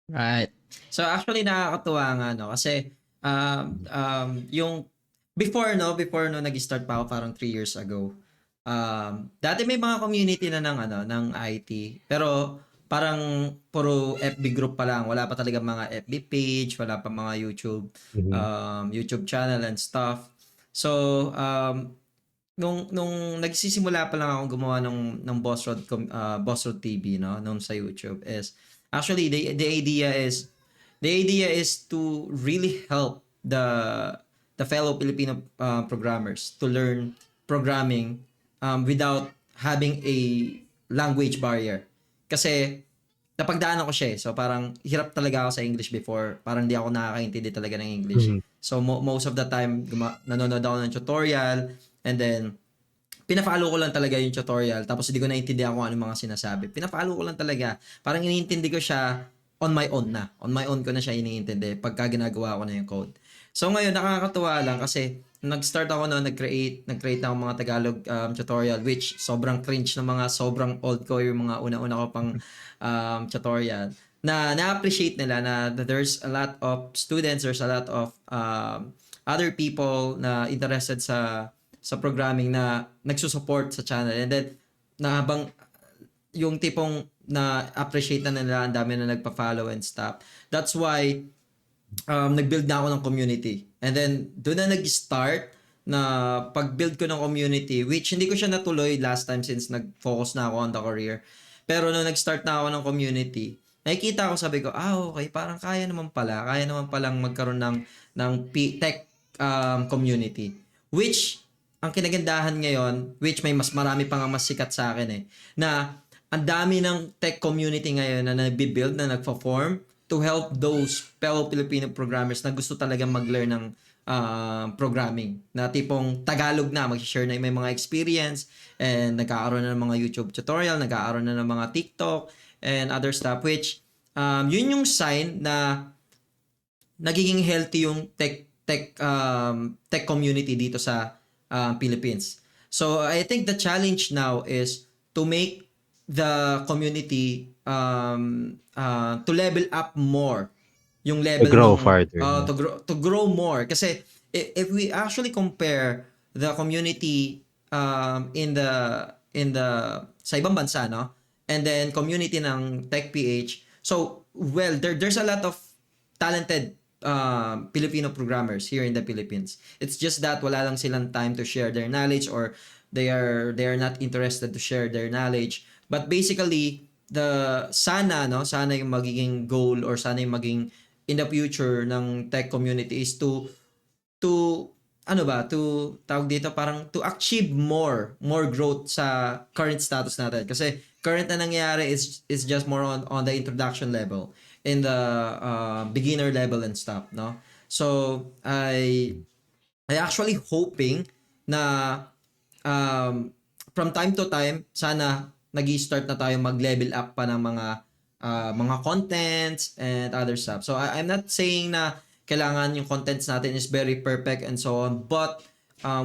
Right. So actually nakakatuwa nga no kasi yung before no nag-start pa ako parang 3 years ago. Dati may mga community na ng ng IT pero parang puro FB group pa lang, wala pa talaga mga FB page, wala pa mga Mhm. YouTube channel and stuff. So nung nagsisimula pa lang ako gumawa ng Boss Road TV no nung sa YouTube is actually the idea is to really help the fellow Filipino programmers to learn programming without having a language barrier. Kasi napagdaanan ko siya eh. So parang hirap talaga ako sa English before. Parang hindi ako nakakaintindi talaga ng English. Mhm. So most of the time nanonood ako ng tutorial and then pina-follow ko lang talaga yung tutorial tapos hindi ko naintindihan kung ano yung mga sinasabi. Pina-follow ko lang talaga. Parang iniintindi ko siya on my own na. On my own ko na siya iniintindi pagka ginagawa ko na yung code. So ngayon nakakatuwa lang kasi nag-start ako noon, nag-create na ako mga Tagalog tutorial which sobrang cringe ng mga sobrang old ko yung mga una-una ko pang tutorial na na-appreciate nila na there's a lot of students, there's a lot of other people na interested sa programming na nagsusupport sa channel and then na habang yung tipong na appreciate na nila ang dami na nagpa-follow and stuff. That's why nag-build na ako ng community. And then doon na nag-start na pag-build ko ng community which hindi ko siya natuloy last time since nag-focus na ako on the career. Pero nung nag-start na ako ng community, nakikita ko sabi ko, okay, parang kaya naman pala. Kaya naman palang magkaroon ng tech community. Which ang kinagandahan ngayon, which may mas marami pa nga mas sikat sa akin na ang dami ng tech community ngayon na nagbi-build, na nagpa-form to help those fellow Filipino programmers na gusto talagang mag-learn ng programming. Na tipong Tagalog na, mag-share na may mga experience and nagkakaroon na ng mga YouTube tutorial, nagkakaroon na ng mga TikTok and other stuff which yun yung sign na nagiging healthy yung tech community dito sa Philippines. So I think the challenge now is to make the community to level up more yung To level grow nung farther, no? to grow more kasi if we actually compare the community in the sa ibang bansa no and then community ng Tech PH, so well there's a lot of talented Filipino programmers here in the Philippines. It's just that wala lang silang time to share their knowledge or they are not interested to share their knowledge. But basically, sana yung magiging goal or sana yung maging in the future ng tech community is to tawag dito parang to achieve more growth sa current status natin kasi current na nangyayari is just more on the introduction level in the beginner level and stuff no. So I actually hoping na um, from time to time sana nag-start na tayo mag-level up pa ng mga contents and other stuff. So I'm not saying na kailangan yung contents natin is very perfect and so on, but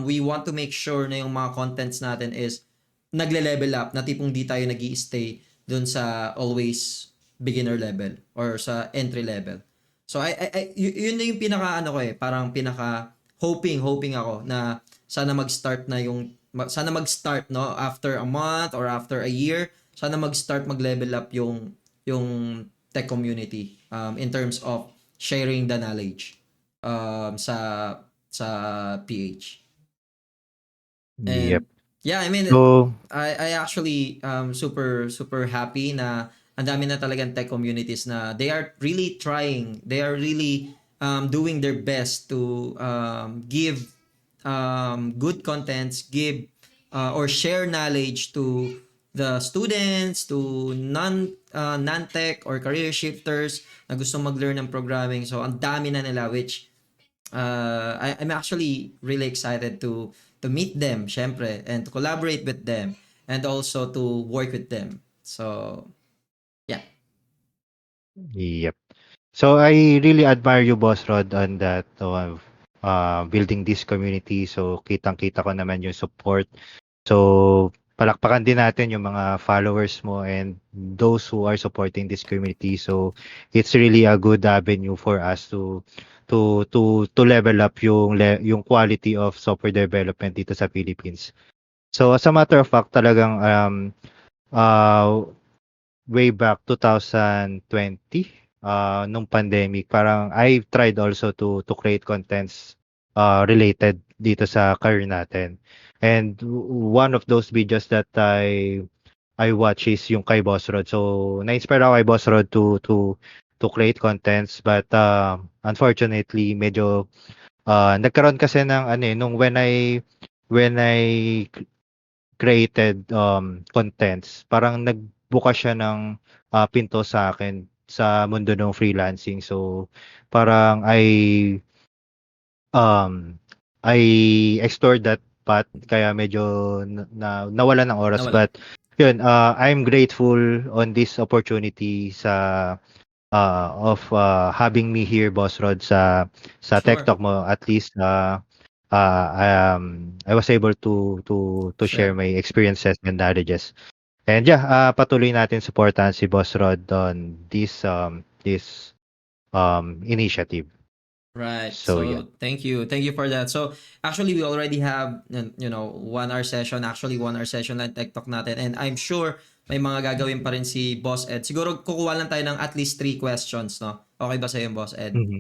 we want to make sure na yung mga contents natin is nagle-level up, na tipong di tayo nag-i-stay dun sa always beginner level or sa entry level. So yun na yung pinaka ano ko eh, parang pinaka hoping ako na sana mag-start na yung sana mag-start no after a month or after a year, sana mag-start mag-level up yung tech community in terms of sharing the knowledge sa PH. Yep. And yeah, I mean, So, I actually super happy na ang dami na talagang tech communities na they are really trying, they are really doing their best to give good contents, give or share knowledge to the students, to non-tech or career shifters na gusto mag-learn ng programming. So ang dami na nila, which I'm actually really excited to meet them, syempre, and to collaborate with them, and also to work with them. So, yeah. yep. So I really admire you, Boss Rod, on that building this community. So kitang-kita ko naman yung support. So palakpakan din natin yung mga followers mo and those who are supporting this community. So it's really a good avenue for us to level up yung quality of software development dito sa Philippines. So as a matter of fact, talagang uh, way back 2020 nung pandemic, parang I tried also to create contents related dito sa career natin. And one of those videos that I watch is yung kay Boss Rod. So na-inspire ako kay Boss Rod to create contents, but unfortunately medyo nagkaroon kasi ng ano nung when I created contents, parang nagbukas siya ng pinto sa akin sa mundo ng freelancing. So parang um I explored that path, kaya medyo nawala ng oras, Nawala. but yun, I'm grateful on this opportunity of having me here, Boss Rod, sa Tech Sure. Talk mo. At least I was able to share Sure. my experiences and knowledges. And yeah, patuloy natin supportahan si Boss Rod on this initiative. Right. So yeah. So thank you. Thank you for that. So actually we already have 1 hour session, actually 1 hour session ng TikTok natin, and I'm sure may mga gagawin pa rin si Boss Ed. Siguro kukuha lang tayo ng at least 3 questions, no? Okay ba sa iyo, Boss Ed? Mhm.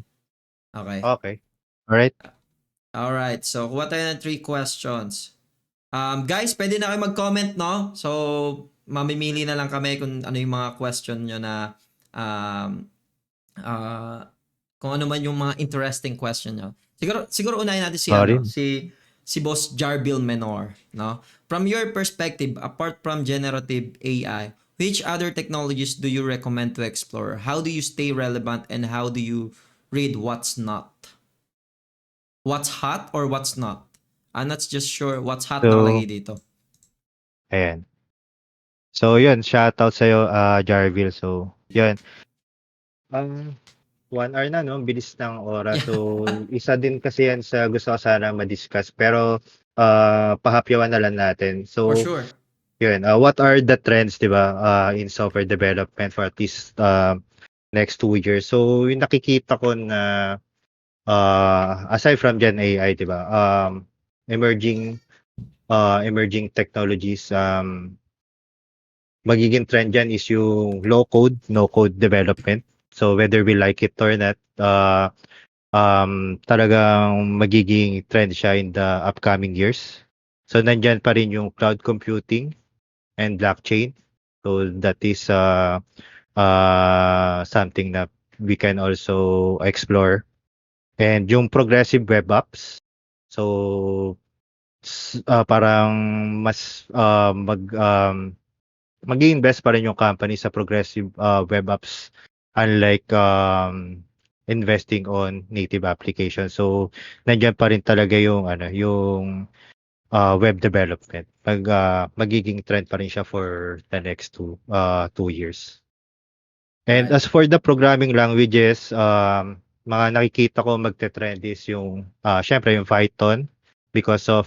Okay. Okay. All right. All right. So kuha tayo ng 3 questions. Guys, pwede na kayo mag-comment, no? So mamimili na lang kami kung ano yung mga question nyo na um, uh, kung ano man yung mga interesting question nyo. Siguro unahin natin si Sorry. si Boss Jarbil Menor, no? From your perspective, apart from generative AI, which other technologies do you recommend to explore? How do you stay relevant and how do you read what's not? What's hot or what's not? I'm not just sure what's hot So, nakalagay dito. ayan. So yun, shoutout sa'yo, Jarville. So, yun. Um, 1 hour na, no? Bilis ng oras. Yeah, So, isa din kasi yan sa gusto ko sana ma-discuss. Pero, pahapyawan na lang natin. for So, sure. yun. What are the trends, di ba, in software development for at least next 2 years? So, yung nakikita ko na aside from Gen AI, di ba, emerging emerging technologies, magiging trend dyan is yung low code, no code development. So whether we like it or not, talagang magiging trend siya in the upcoming years. So nandyan pa rin yung cloud computing and blockchain. So that is something that we can also explore. And yung progressive web apps. So parang mas mag-i-invest pa rin yung company sa progressive web apps, unlike investing on native applications. So nandiyan pa rin talaga yung web development. Magiging trend pa rin siya for the next 2 years. And Right. as for the programming languages, mga nakikita ko magte-trend is yung syempre yung Python, because of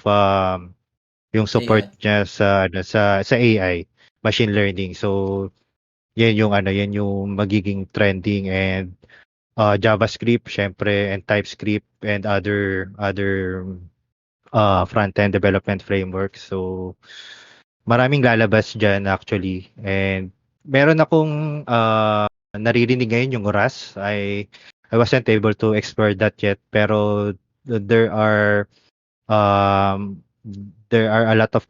yung support AI. niya sa AI, machine learning. So yan yung magiging trending, and JavaScript, syempre, and TypeScript and other front-end development frameworks. So maraming lalabas diyan actually. And meron akong naririnig ngayon yung Rust. I wasn't able to explore that yet, pero there are um there are a lot of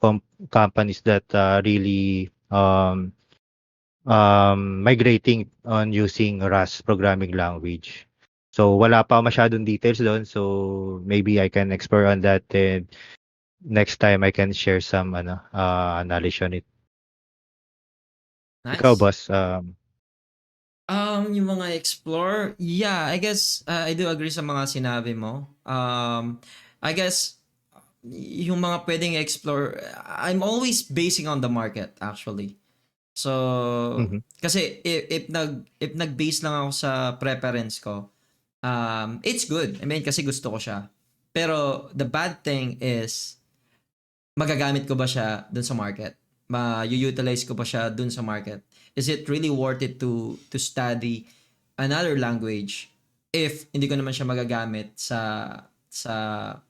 companies that really migrating on using Rust programming language. So wala pa masyadong details doon. So maybe I can explore on that, and next time I can share some knowledge on it. Ikaw, Nice. boss. Yung mga explore, yeah, I guess I do agree sa mga sinabi mo. I guess yung mga pwedeng explore, I'm always basing on the market actually. So, Mhm, kasi if nag-base lang ako sa preference ko, it's good. I mean, kasi gusto ko siya. Pero the bad thing is, magagamit ko ba siya dun sa market? Ma-utilize ko ba siya dun sa market? Is it really worth it to study another language if hindi ko naman siya magagamit sa sa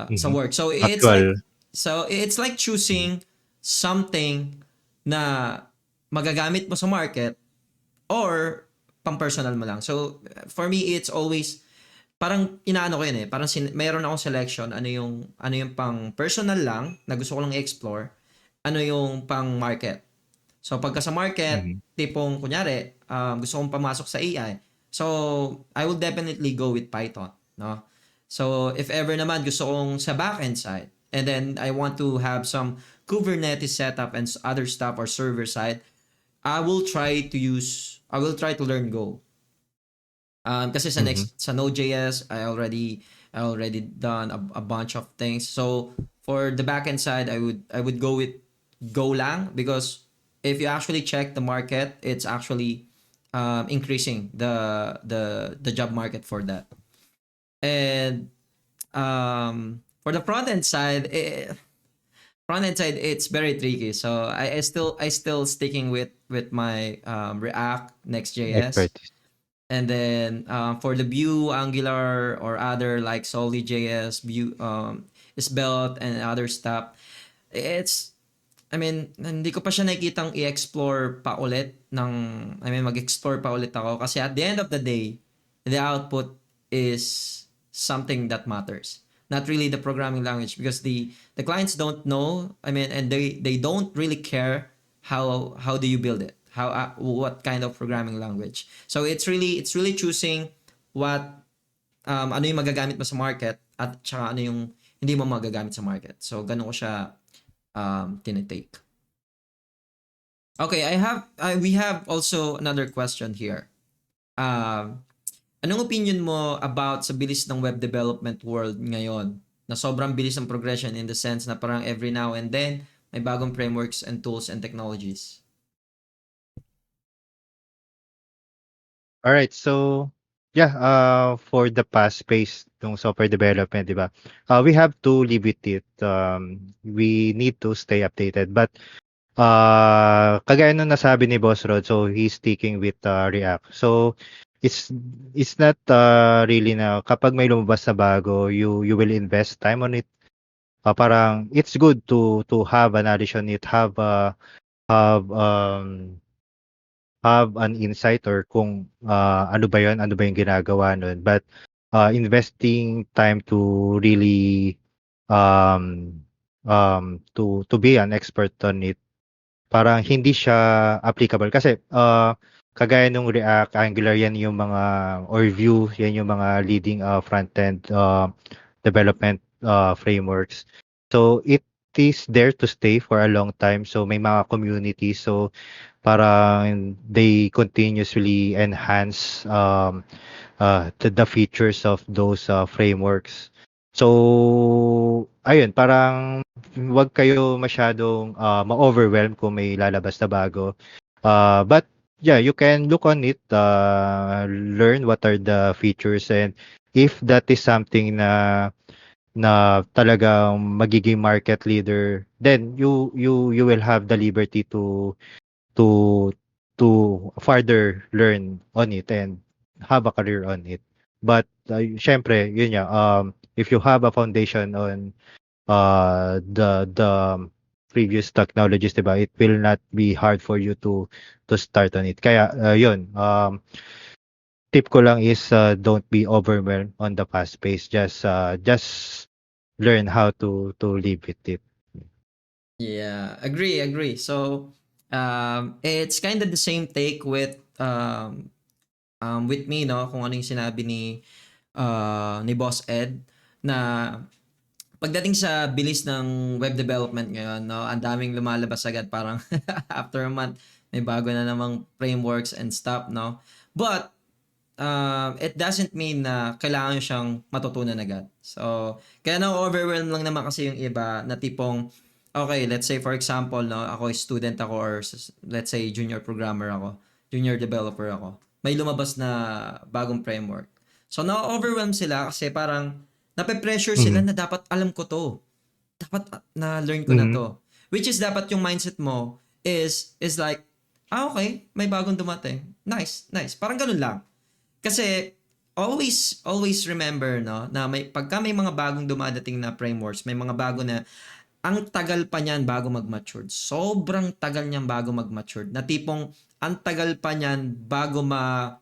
mhm. work? Actual. So it's like Mhm, choosing something na magagamit mo sa market or pang personal mo lang. So for me it's always parang inaano ko yun eh. Parang mayroon akong selection ano yung pang personal lang na gusto ko lang i-explore, ano yung pang market. So pagka sa market, mhm, tipong kunyari, gusto kong pumasok sa AI. So I will definitely go with Python, no? So if ever naman gusto kong sa backend side and then I want to have some Kubernetes setup and other stuff or server side, I will try to learn Go. Kasi mhm, sa Node.js, I already done a bunch of things. So for the backend side, I would go with Golang because if you actually check the market, it's actually increasing the job market for that. And for the front end side, it's very tricky. So I still sticking with my React Next.js. expertise. And then for the Vue, Angular, or other like Solid.js, Vue, Svelte, and other stuff, it's, I mean, hindi ko pa siya nakikitang i-explore pa ulit mag-explore pa ulit ako kasi at the end of the day, the output is something that matters. Not really the programming language because the clients don't know, I mean, and they don't really care how do you build it? What kind of programming language? So it's really choosing what ano yung magagamit mo sa market at saka ano yung hindi mo magagamit sa market. So ganun ko siya tinitake. Okay, we have also another question here. Um, Anong opinion mo about sa bilis ng web development world ngayon? Na sobrang bilis ng progression in the sense na parang every now and then may bagong frameworks and tools and technologies. All right. So yeah, for the past pace ng software development, 'di ba? We have to live with it. We need to stay updated. But kagaya nung nasabi ni Boss Rod, so he's sticking with React. So it's it's not really na kapag may lumabas na bago, you will invest time on it. Parang it's good to have a knowledge on it, have have an insight or kung ano ba yung ginagawa nun. But investing time to really um to be an expert on it, parang hindi siya applicable kasi kagaya nung React, Angular, yan yung mga, or Vue, yan yung mga leading front-end development frameworks. So it is there to stay for a long time. So may mga community. So parang they continuously enhance the features of those frameworks. So ayun, parang wag kayo masyadong ma-overwhelm kung may lalabas na bago. But yeah, you can look on it, learn what are the features, and if that is something na talagang magiging market leader, then you will have the liberty to to further learn on it, and have a career on it. But syempre, yun nga, if you have a foundation on the previous technologies, 'di ba? It will not be hard for you to start on it. Kaya yun, tip ko lang is don't be overwhelmed on the fast pace. Just learn how to live with it. Yeah, agree. So, it's kind of the same take with me, no, kung ano yung sinabi ni Boss Ed na pagdating sa bilis ng web development ngayon, no, ang daming lumalabas agad parang after a month may bago na namang frameworks and stuff, no. But it doesn't mean na kailangan nyo siyang matutunan agad. So, kaya na-overwhelm lang naman kasi yung iba na tipong, okay, let's say for example, no, ako student ako or let's say junior programmer ako, junior developer ako. May lumabas na bagong framework. So, na-overwhelm sila kasi parang nape-pressure sila Mhm. na dapat alam ko to. Dapat na-learn ko na Mhm. to. Which is dapat yung mindset mo is like, okay, may bagong dumating. Nice, nice. Parang ganun lang. Kasi always remember, no, na pagka may mga bagong dumadating na frameworks, may mga bago na ang tagal pa niyan bago mag-mature. Sobrang tagal niyan bago mag-mature. Na tipong ang tagal pa niyan bago Correct,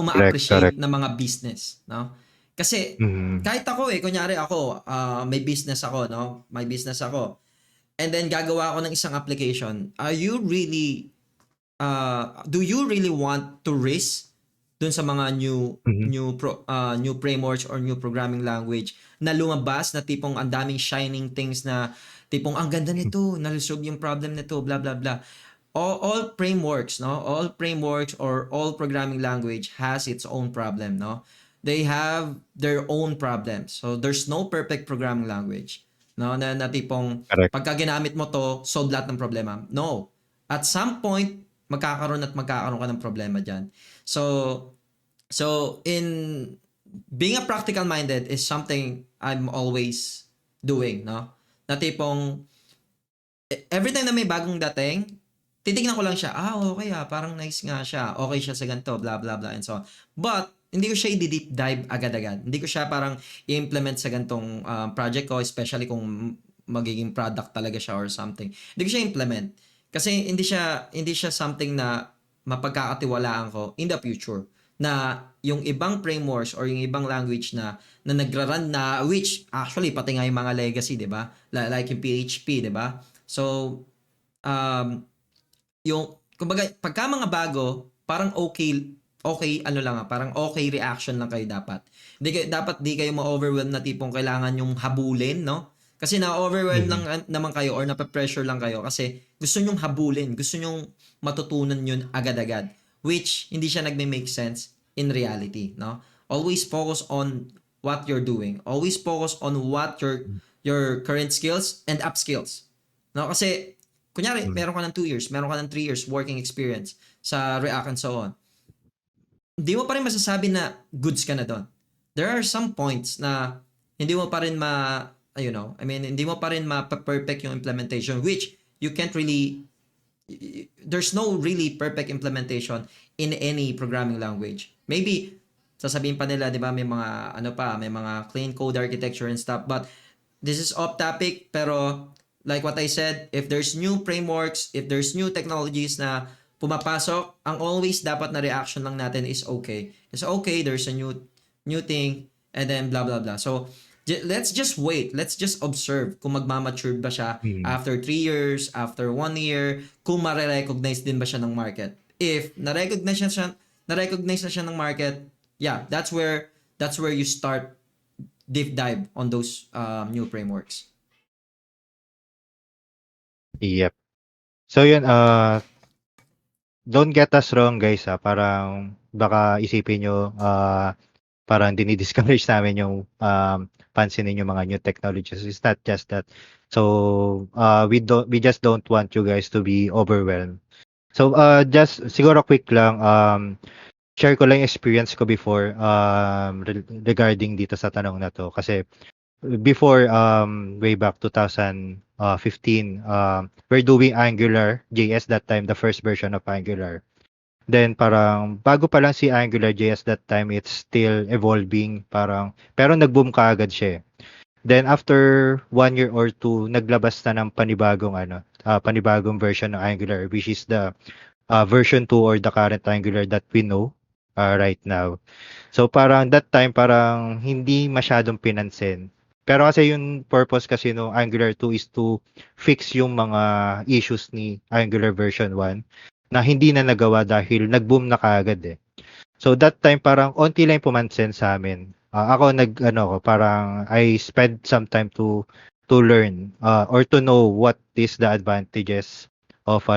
ma-appreciate correct. ng mga business, no? Kasi Mhm. kahit ako kunyari ako, may business ako, no? May business ako. And then gagawa ako ng isang application. Do you really want to risk dun sa mga Mhm. new frameworks or new programming language na lumabas na tipong ang daming shining things na tipong ang ganda nito, na-resolve yung problem nito, blah blah blah. All frameworks, no? All frameworks or all programming language has its own problem, no? They have their own problems. So there's no perfect programming language, no? Na tipong Correct. pagka ginamit mo to, solve lahat ng problema. No. At some point, magkakaroon ka ng problema diyan. So in being a practical minded is something I'm always doing, no? Na tipong every time na may bagong dating, titignan ko lang siya, okay parang nice nga siya, okay siya sa ganito, blah blah blah and so on. But hindi ko siya i-deep dive agad-agad. Hindi ko siya parang i-implement sa gantong project ko, especially kung magiging product talaga siya or something. Hindi ko siya implement kasi hindi siya something na mapagkakatiwalaan ko in the future na yung ibang frameworks or yung ibang language na nagra-run na, which actually pati nga yung mga legacy, 'di ba? Like yung PHP, 'di ba? So um yung kumbaga pagka mga bago, parang okay ano lang parang okay reaction lang kayo dapat. Di kayo ma-overwhelm na tipong kailangan yung habulin, no? Kasi na-overwhelm lang Mhm. naman kayo or nape-pressure lang kayo kasi gusto nyong habulin, gusto nyong matutunan yun agad-agad, which hindi siya nagme-make sense in reality, no? Always focus on what you're doing. Always focus on what your current skills and up skills. No, kasi kunyari, Mhm. meron ka ng 2 years, meron ka ng 3 years working experience sa React and so on. Hindi mo pa rin masasabi na goods ka na doon. There are some points na hindi mo pa rin hindi mo pa rin ma-perfect yung implementation, which you can't really, there's no really perfect implementation in any programming language. Maybe sasabihin pa nila, 'di ba, may mga clean code architecture and stuff, but this is off topic, pero like what I said, if there's new frameworks, if there's new technologies na pumapasok, ang always dapat na reaction lang natin is okay. It's okay, there's a new thing, and then blah blah blah. So let's just wait. Let's just observe kung magmamature ba siya Mhm. after 3 years, after 1 year, kung mare-recognize din ba siya ng market. If na-recognize na siya ng market, yeah, that's where you start deep dive on those new frameworks. Yep. So yun, don't get us wrong guys, parang baka isipin nyo, parang dini-discourage namin yung pansinin yung mga new technologies. It's not just that. So we just don't want you guys to be overwhelmed. So just siguro quick lang, share ko lang yung experience ko before regarding dito sa tanong na to, kasi before, way back 2015, we're doing Angular JS that time, the first version of Angular. Then parang bago pa lang si AngularJS that time, it's still evolving parang pero nag-boom kaagad siya. Then after 1 year or two, naglabas na ng panibagong version ng Angular, which is the version 2 or the current Angular that we know right now. So parang that time parang hindi masyadong pinansin. Pero kasi yung purpose kasi no Angular 2 is to fix yung mga issues ni Angular version 1 na hindi na nagawa dahil nag-boom na kaagad eh. So that time parang onti lang yung pumansin sa amin. Ako parang I spent some time to learn or to know what is the advantages of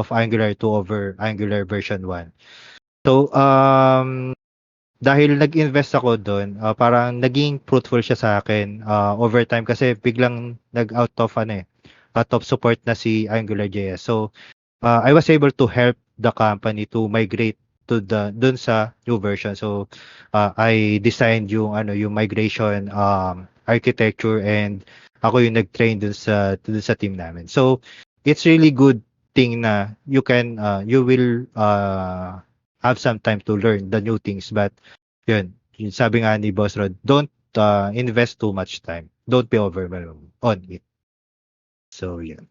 Angular 2 over Angular version 1. So dahil nag-invest ako doon, parang naging fruitful siya sa akin over time kasi biglang out of support na si AngularJS. So I was able to help the company to migrate to the dun sa new version. So I designed yung migration architecture, and ako yung nag-train dun sa team namin. So it's really good thing na you will have some time to learn the new things, but yun sabi nga ni Boss Rod, don't invest too much time. Don't be overwhelmed on it. So yeah.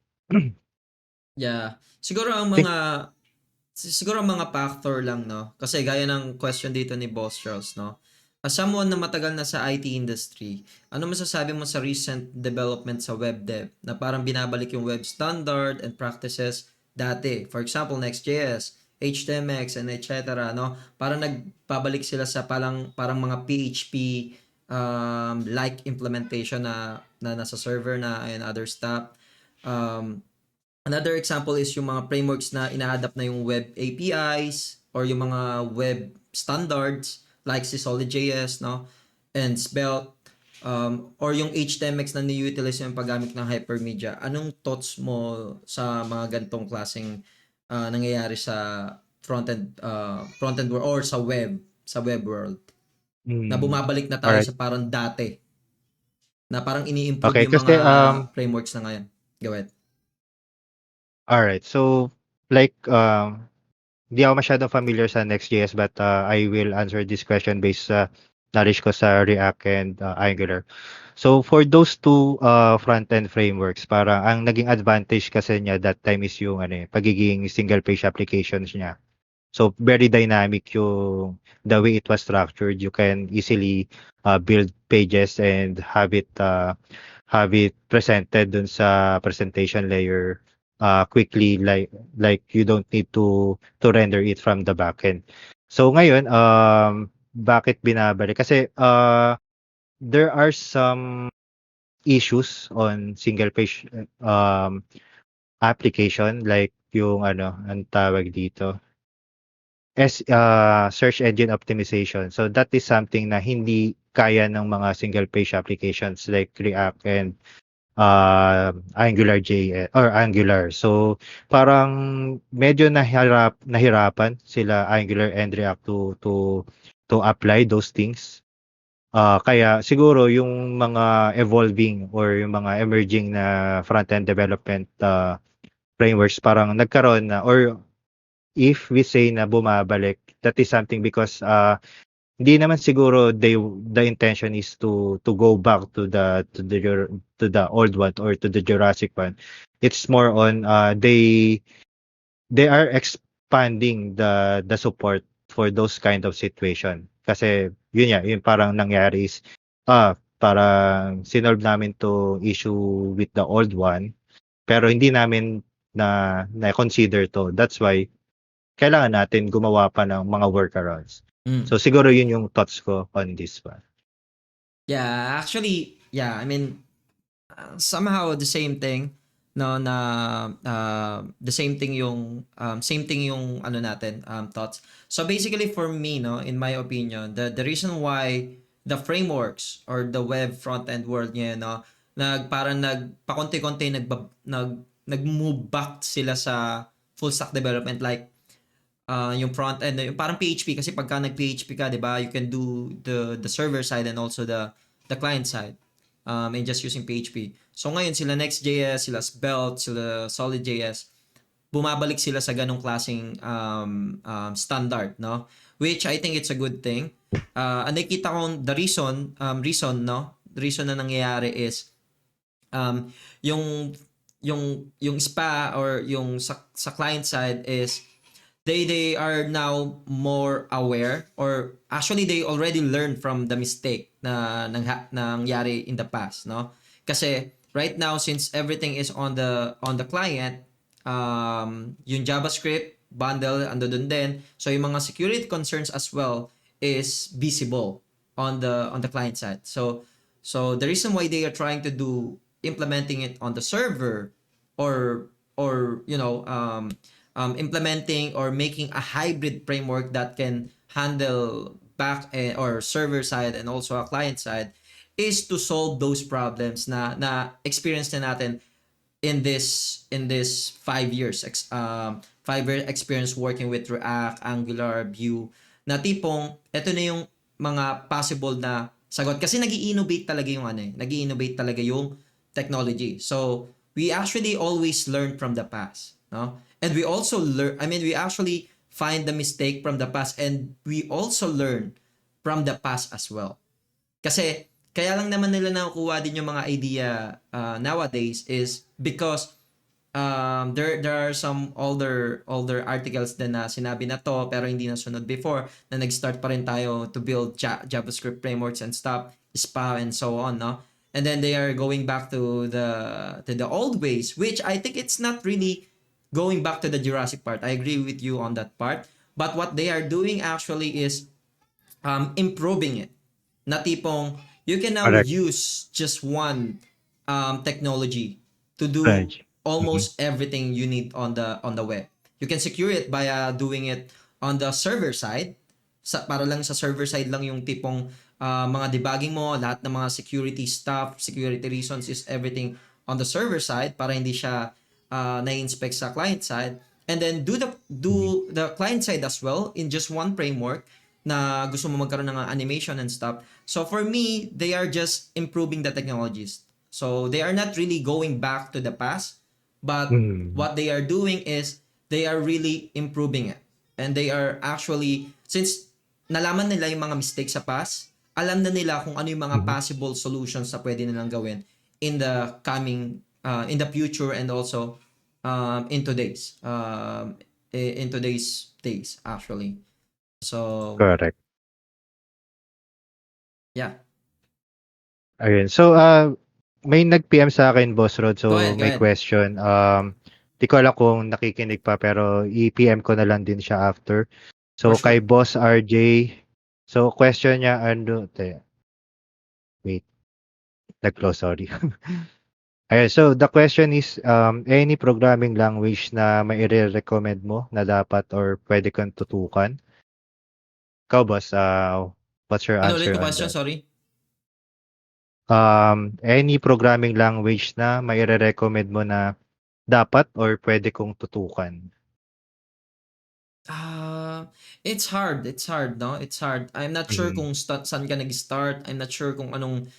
Yeah. Siguro ang mga factor lang, no? Kasi gaya ng question dito ni Boss Charles, no? As someone na matagal na sa IT industry, ano masasabi mo sa recent development sa web dev na parang binabalik yung web standard and practices dati? For example, Next.js, HTMX, and etc. No? Parang nagpabalik sila sa parang mga PHP like implementation na nasa server na and other stuff. Another example is yung mga frameworks na ina-adapt na yung web APIs or yung mga web standards like si Solid.js, no? And Svelte, or yung HTMX na ni-utilize yung paggamit ng hypermedia. Anong thoughts mo sa mga gantong klaseng nangyayari sa front-end world or sa web world na bumabalik na All tayo right. sa parang dati na parang Okay, ini-improve yung kasi mga frameworks na ngayon. Go ahead. all right. So like hindi ako masyadong familiar sa Next.js, but I will answer this question based sa knowledge ko sa React and Angular. So for those two front-end frameworks, para ang naging advantage kasi niya that time is yung pagiging single page applications niya. So very dynamic yung the way it was structured. You can easily build pages and have it presented dun sa presentation layer quickly, like you don't need to render it from the backend. So ngayon bakit binabalik? Kasi there are some issues on single page application, like yung ang tawag dito search engine optimization. So that is something na hindi kaya ng mga single page applications like React and AngularJS or Angular. So parang medyo nahirapan sila Angular and React to apply those things. Kaya siguro yung mga evolving or yung mga emerging na front-end development frameworks parang nagkaroon na, or if we say na bumabalik, that is something because hindi naman siguro the intention is to go back to the old one or to the Jurassic one. It's more on they are expanding the support for those kind of situation. Kasi yun parang nangyari is parang sinolve namin to issue with the old one, pero hindi namin na consider to. That's why kailangan natin gumawa pa ng mga workarounds. So siguro yun yung thoughts ko on this one. Yeah, actually, I mean, somehow the same thing, no, na the same thing yung ano natin, thoughts. So basically for me, no, in my opinion, the reason why the frameworks or the web front end world niya, no, parang nagpakonti-konti nag-move back sila sa full stack development, like yung front end, yung parang PHP, kasi pagka nag-PHP ka, 'di ba, you can do the server side and also the client side, and just using PHP. So ngayon sila Next.js, sila Svelte, sila Solid.js, bumabalik sila sa ganong klaseng standard, no? Which I think it's a good thing. Ang nakikita ko the reason, no? The reason na nangyayari is um, yung yung spa or yung sa client side is they are now more aware, or actually they already learned from the mistake na nangyari in the past, no? Kasi right now, since everything is on the client, yung JavaScript bundle ando dun din, so yung mga security concerns as well is visible on the client side. So the reason why they are trying to do implementing it on the server, or implementing or making a hybrid framework that can handle back or server side and also a client side, is to solve those problems na experience na natin in this 5 years 5 year experience working with React, Angular, Vue, na tipong ito na yung mga possible na sagot, kasi nag-i-innovate talaga yung nag-i-innovate talaga yung technology. So we actually always learn from the past, no? And we also learn, we actually find the mistake from the past, and we also learn from the past as well. Kasi kaya lang naman nila nakukuha din yung mga idea nowadays is because there are some older articles din na sinabi na to pero hindi nasunod before, na nag-start pa rin tayo to build JavaScript frameworks and stuff, SPA and so on, no? And then they are going back to the old ways, which I think it's not really going back to the Jurassic part. I agree with you on that part. But what they are doing actually is improving it. Na tipong you can now Correct. use just one technology to do Right. Mhm. almost everything you need on the web. You can secure it by doing it on the server side. Para lang sa server side lang yung tipong mga debugging mo, lahat ng mga security stuff, security reasons is everything on the server side para hindi siya na-inspect sa client side. And then Mhm. do the client side as well in just one framework na gusto mo magkaroon ng animation and stuff. So for me, they are just improving the technologies. So they are not really going back to the past, but Mhm. what they are doing is they are really improving it. And they are actually, since nalaman nila yung mga mistakes sa past, alam na nila kung ano yung mga Mhm. possible solutions na pwede nilang gawin in the coming, in the future, and also in today's days actually. So Correct. yeah, Ayun. So, may nag-PM sa akin, Boss Rod. go So, ahead, go may ahead. question. Di ko alam kung nakikinig pa, pero i-PM ko na lang din siya after. For So, kay sure. Boss RJ. So, question niya, wait, nag-close, sorry. Ayun, so the question is, any programming language na may recommend mo na dapat or pwede kang tutukan? Ikaw, boss, what's your Ano ulit answer yung on question? that? Sorry. Any programming language na may recommend mo na dapat or pwede kong tutukan? It's hard. It's hard, no? It's hard. I'm not sure Mhm. kung saan ka nag-start. I'm not sure kung anong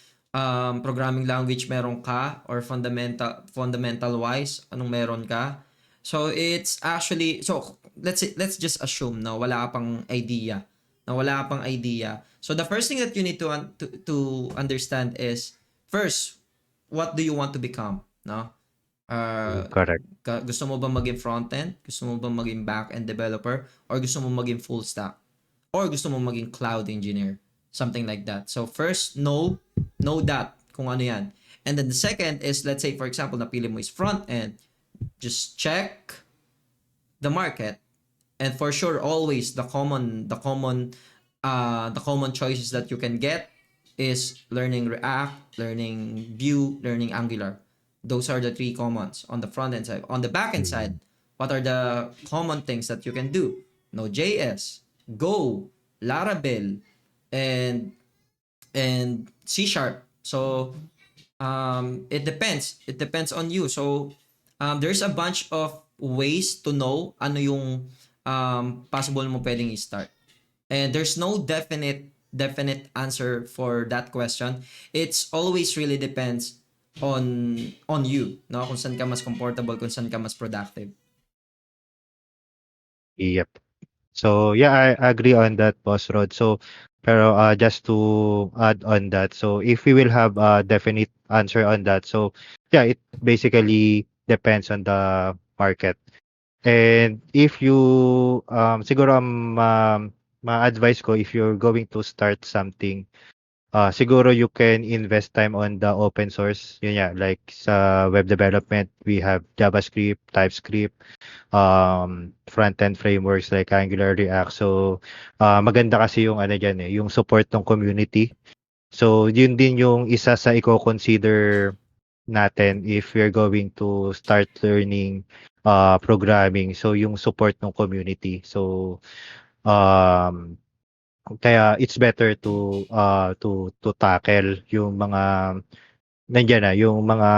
programming language meron ka, or fundamental wise anong meron ka. So it's actually, so let's just assume na wala ka pang idea. Na wala ka pang idea. So the first thing that you need to understand is, first, what do you want to become, no? Uh, Correct. gusto mo ba maging front-end? Gusto mo ba maging back-end developer? Or gusto mo maging full stack? Or gusto mo maging cloud engineer? Something like that. So first, know that kung ano yan. And then the second is, let's say for example, napili mo is front-end, just check the market. And for sure, always the common choices that you can get is learning React, learning Vue, learning Angular. Those are the three commons on the front end side. On the back end side, Mhm. what are the common things that you can do? Node.js, Go, Laravel, and C Sharp. So it depends. It depends on you. So there's a bunch of ways to know ano yung possible mo pwedeng i-start. And there's no definite answer for that question. It's always really depends on you, no? Kung saan ka mas comfortable, kung saan ka mas productive. Yep. So yeah, I agree on that, Boss Rod. So, pero just to add on that, so if we will have a definite answer on that, so yeah, it basically depends on the market. And if you siguro ma-advise ko if you're going to start something, siguro you can invest time on the open source. Yun yeah, like sa web development, we have JavaScript, TypeScript, front-end frameworks like Angular, React. So, maganda kasi yung ano diyan yung support ng community. So, yun din yung isa sa i-consider natin if we're going to start learning programming. So, yung support ng community. So, um, kaya it's better to tackle yung mga nandiyan na, yung mga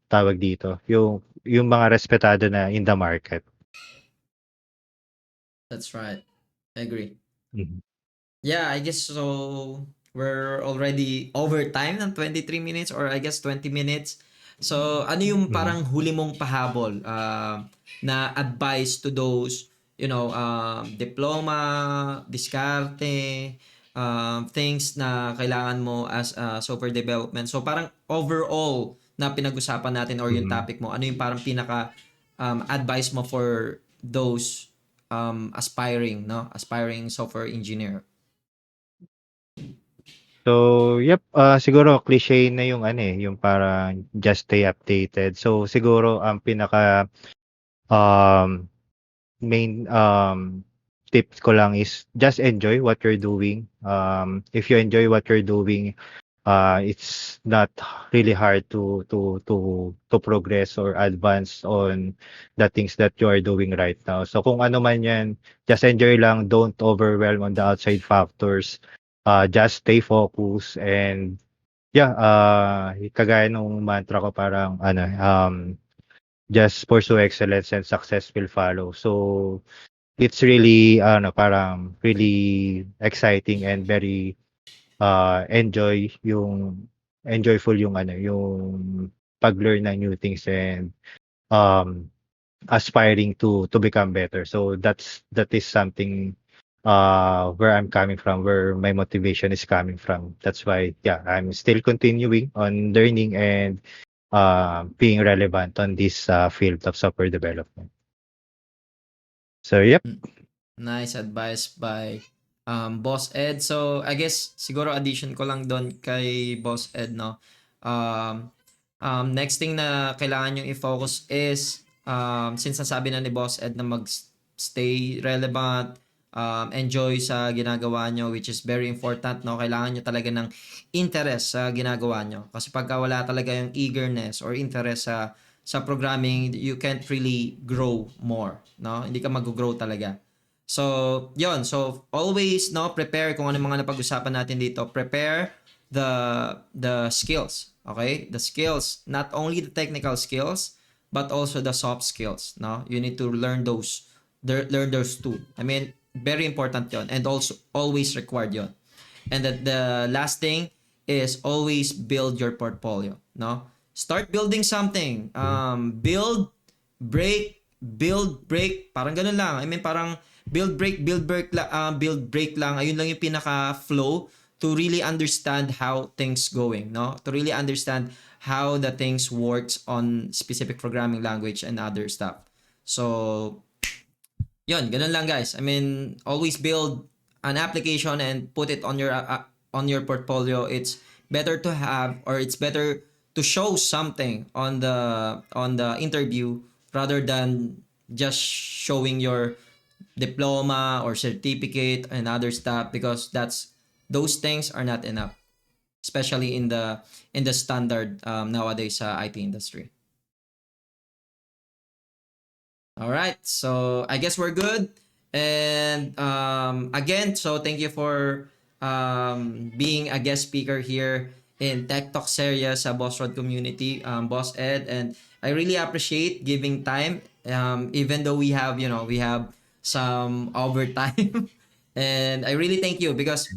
tawag dito, yung mga respetado na in the market. That's right. I agree. Mhm. Yeah, I guess so. We're already over time ng 23 minutes or I guess 20 minutes. So, ano yung Mhm. parang huli mong pahabol na advice to those, diploma, diskarte, things na kailangan mo as software development. So, parang overall na pinag-usapan natin or yung Mhm. topic mo, ano yung parang pinaka advice mo for those aspiring software engineer? So, yep, siguro cliche na yung ano, yung parang just stay updated. So, siguro ang pinaka um, main tips ko lang is just enjoy what you're doing. If you enjoy what you're doing, it's not really hard to progress or advance on the things that you are doing right now. So kung ano man yan, just enjoy lang. Don't overwhelm on the outside factors. Just stay focused and yeah, kagaya nung mantra ko parang ano, just pursue excellence and success will follow. So it's really ano, parang really exciting and very enjoyful yung ano, yung pag-learn ng new things and um aspiring to become better. So that is something where I'm coming from, where my motivation is coming from. That's why yeah, I'm still continuing on learning and being relevant on this field of software development. So yep. Mm. Nice advice by Boss Ed. So, I guess siguro addition ko lang doon kay Boss Ed, no. Um, next thing na kailangan yung i-focus is since nasabi na ni Boss Ed na mag-stay relevant, enjoy sa ginagawa nyo, which is very important, no. Kailangan nyo talaga ng interest sa ginagawa nyo. Kasi pagka wala talaga yung eagerness or interest sa programming, you can't really grow more, no. Hindi ka mag-grow talaga. So, yon. So, always, no, prepare kung ano yung mga napag-usapan natin dito. Prepare the skills, okay? The skills, not only the technical skills, but also the soft skills, no? You need to learn those two. I mean, very important yon, and also always required yon. And the last thing is always build your portfolio, no? Start building something. Build, break, parang ganun lang. I mean, parang build, break lang. Ayun lang yung pinaka flow to really understand how things going, no? To really understand how the things works on specific programming language and other stuff. So, yun, ganun lang guys. I mean, always build an application and put it on your portfolio. It's better to have, or it's better to show something on the interview rather than just showing your diploma or certificate and other stuff, because those things are not enough, especially in the standard nowadays sa IT industry. All right. So I guess we're good. And again, so thank you for being a guest speaker here in Tech Talk series sa Boss Rod community, Boss Ed. And I really appreciate giving time, even though we have some overtime. And I really thank you because,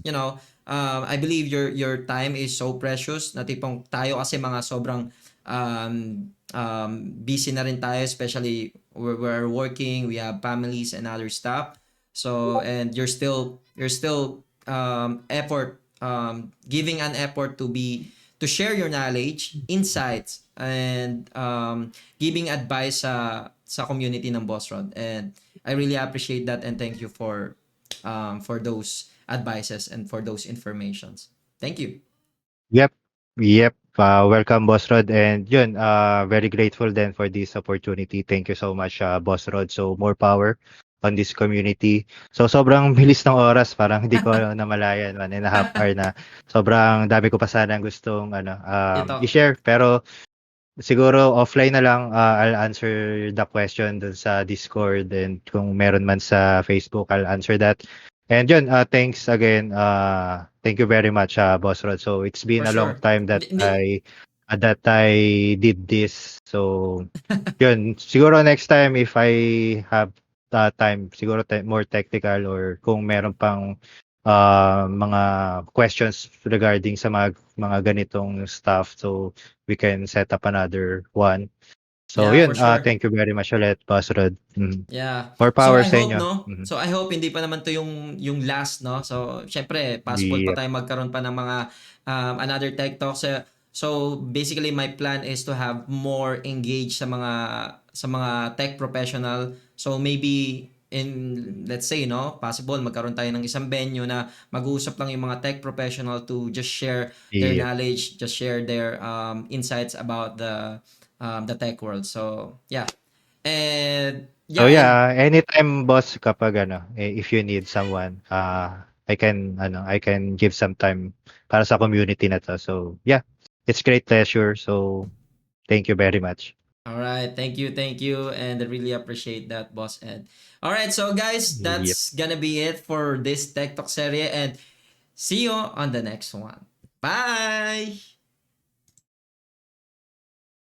I believe your time is so precious na tipong tayo kasi mga sobrang um, busy na rin tayo, especially we're working, we have families and other stuff. So and you're still effort giving an effort to share your knowledge, insights, and giving advice sa community ng Boss Rod. And I really appreciate that, and thank you for those advices and for those informations. Thank you. Yep. Yep. Welcome, Boss Rod. And yun, very grateful then for this opportunity. Thank you so much, Boss Rod. So, more power on this community. So, sobrang bilis ng oras. Parang hindi ko namalayan. 1.5 hour na. Sobrang dami ko pa sana gustong Ito. i-share. Pero, siguro offline na lang, I'll answer the question dun sa Discord, and kung meron man sa Facebook, I'll answer that. And yun, thanks again. Thank you very much, Boss Rod. So it's For been a long sure. time Hindi. that I did this. So yun, siguro next time if I have time, siguro more technical, or kung meron pang mga questions regarding sa mga ganitong stuff, so we can set up another one. So Yeah, for yun, sure. thank you very much ulit, Boss Rod. Yeah. More So power I sa hope, inyo. no? So I hope hindi pa naman to yung last, no? So syempre possible pa Yep. tayo magkaroon pa ng mga another tech talks. So basically my plan is to have more engaged sa mga tech professional. So maybe in, let's say, no, possible magkaroon tayo ng isang venue na mag-uusap lang yung mga tech professional to just share their Yep. knowledge, just share their insights about the tech world. So yeah. And So yeah, and yeah, anytime, boss, kapag if you need someone, I can give some time para sa community na to. So yeah, it's great pleasure. So thank you very much. all right, thank you, and I really appreciate that, Boss Ed. All right, so guys, Yep. that's gonna be it for this Tech Talk series, and see you on the next one. Bye.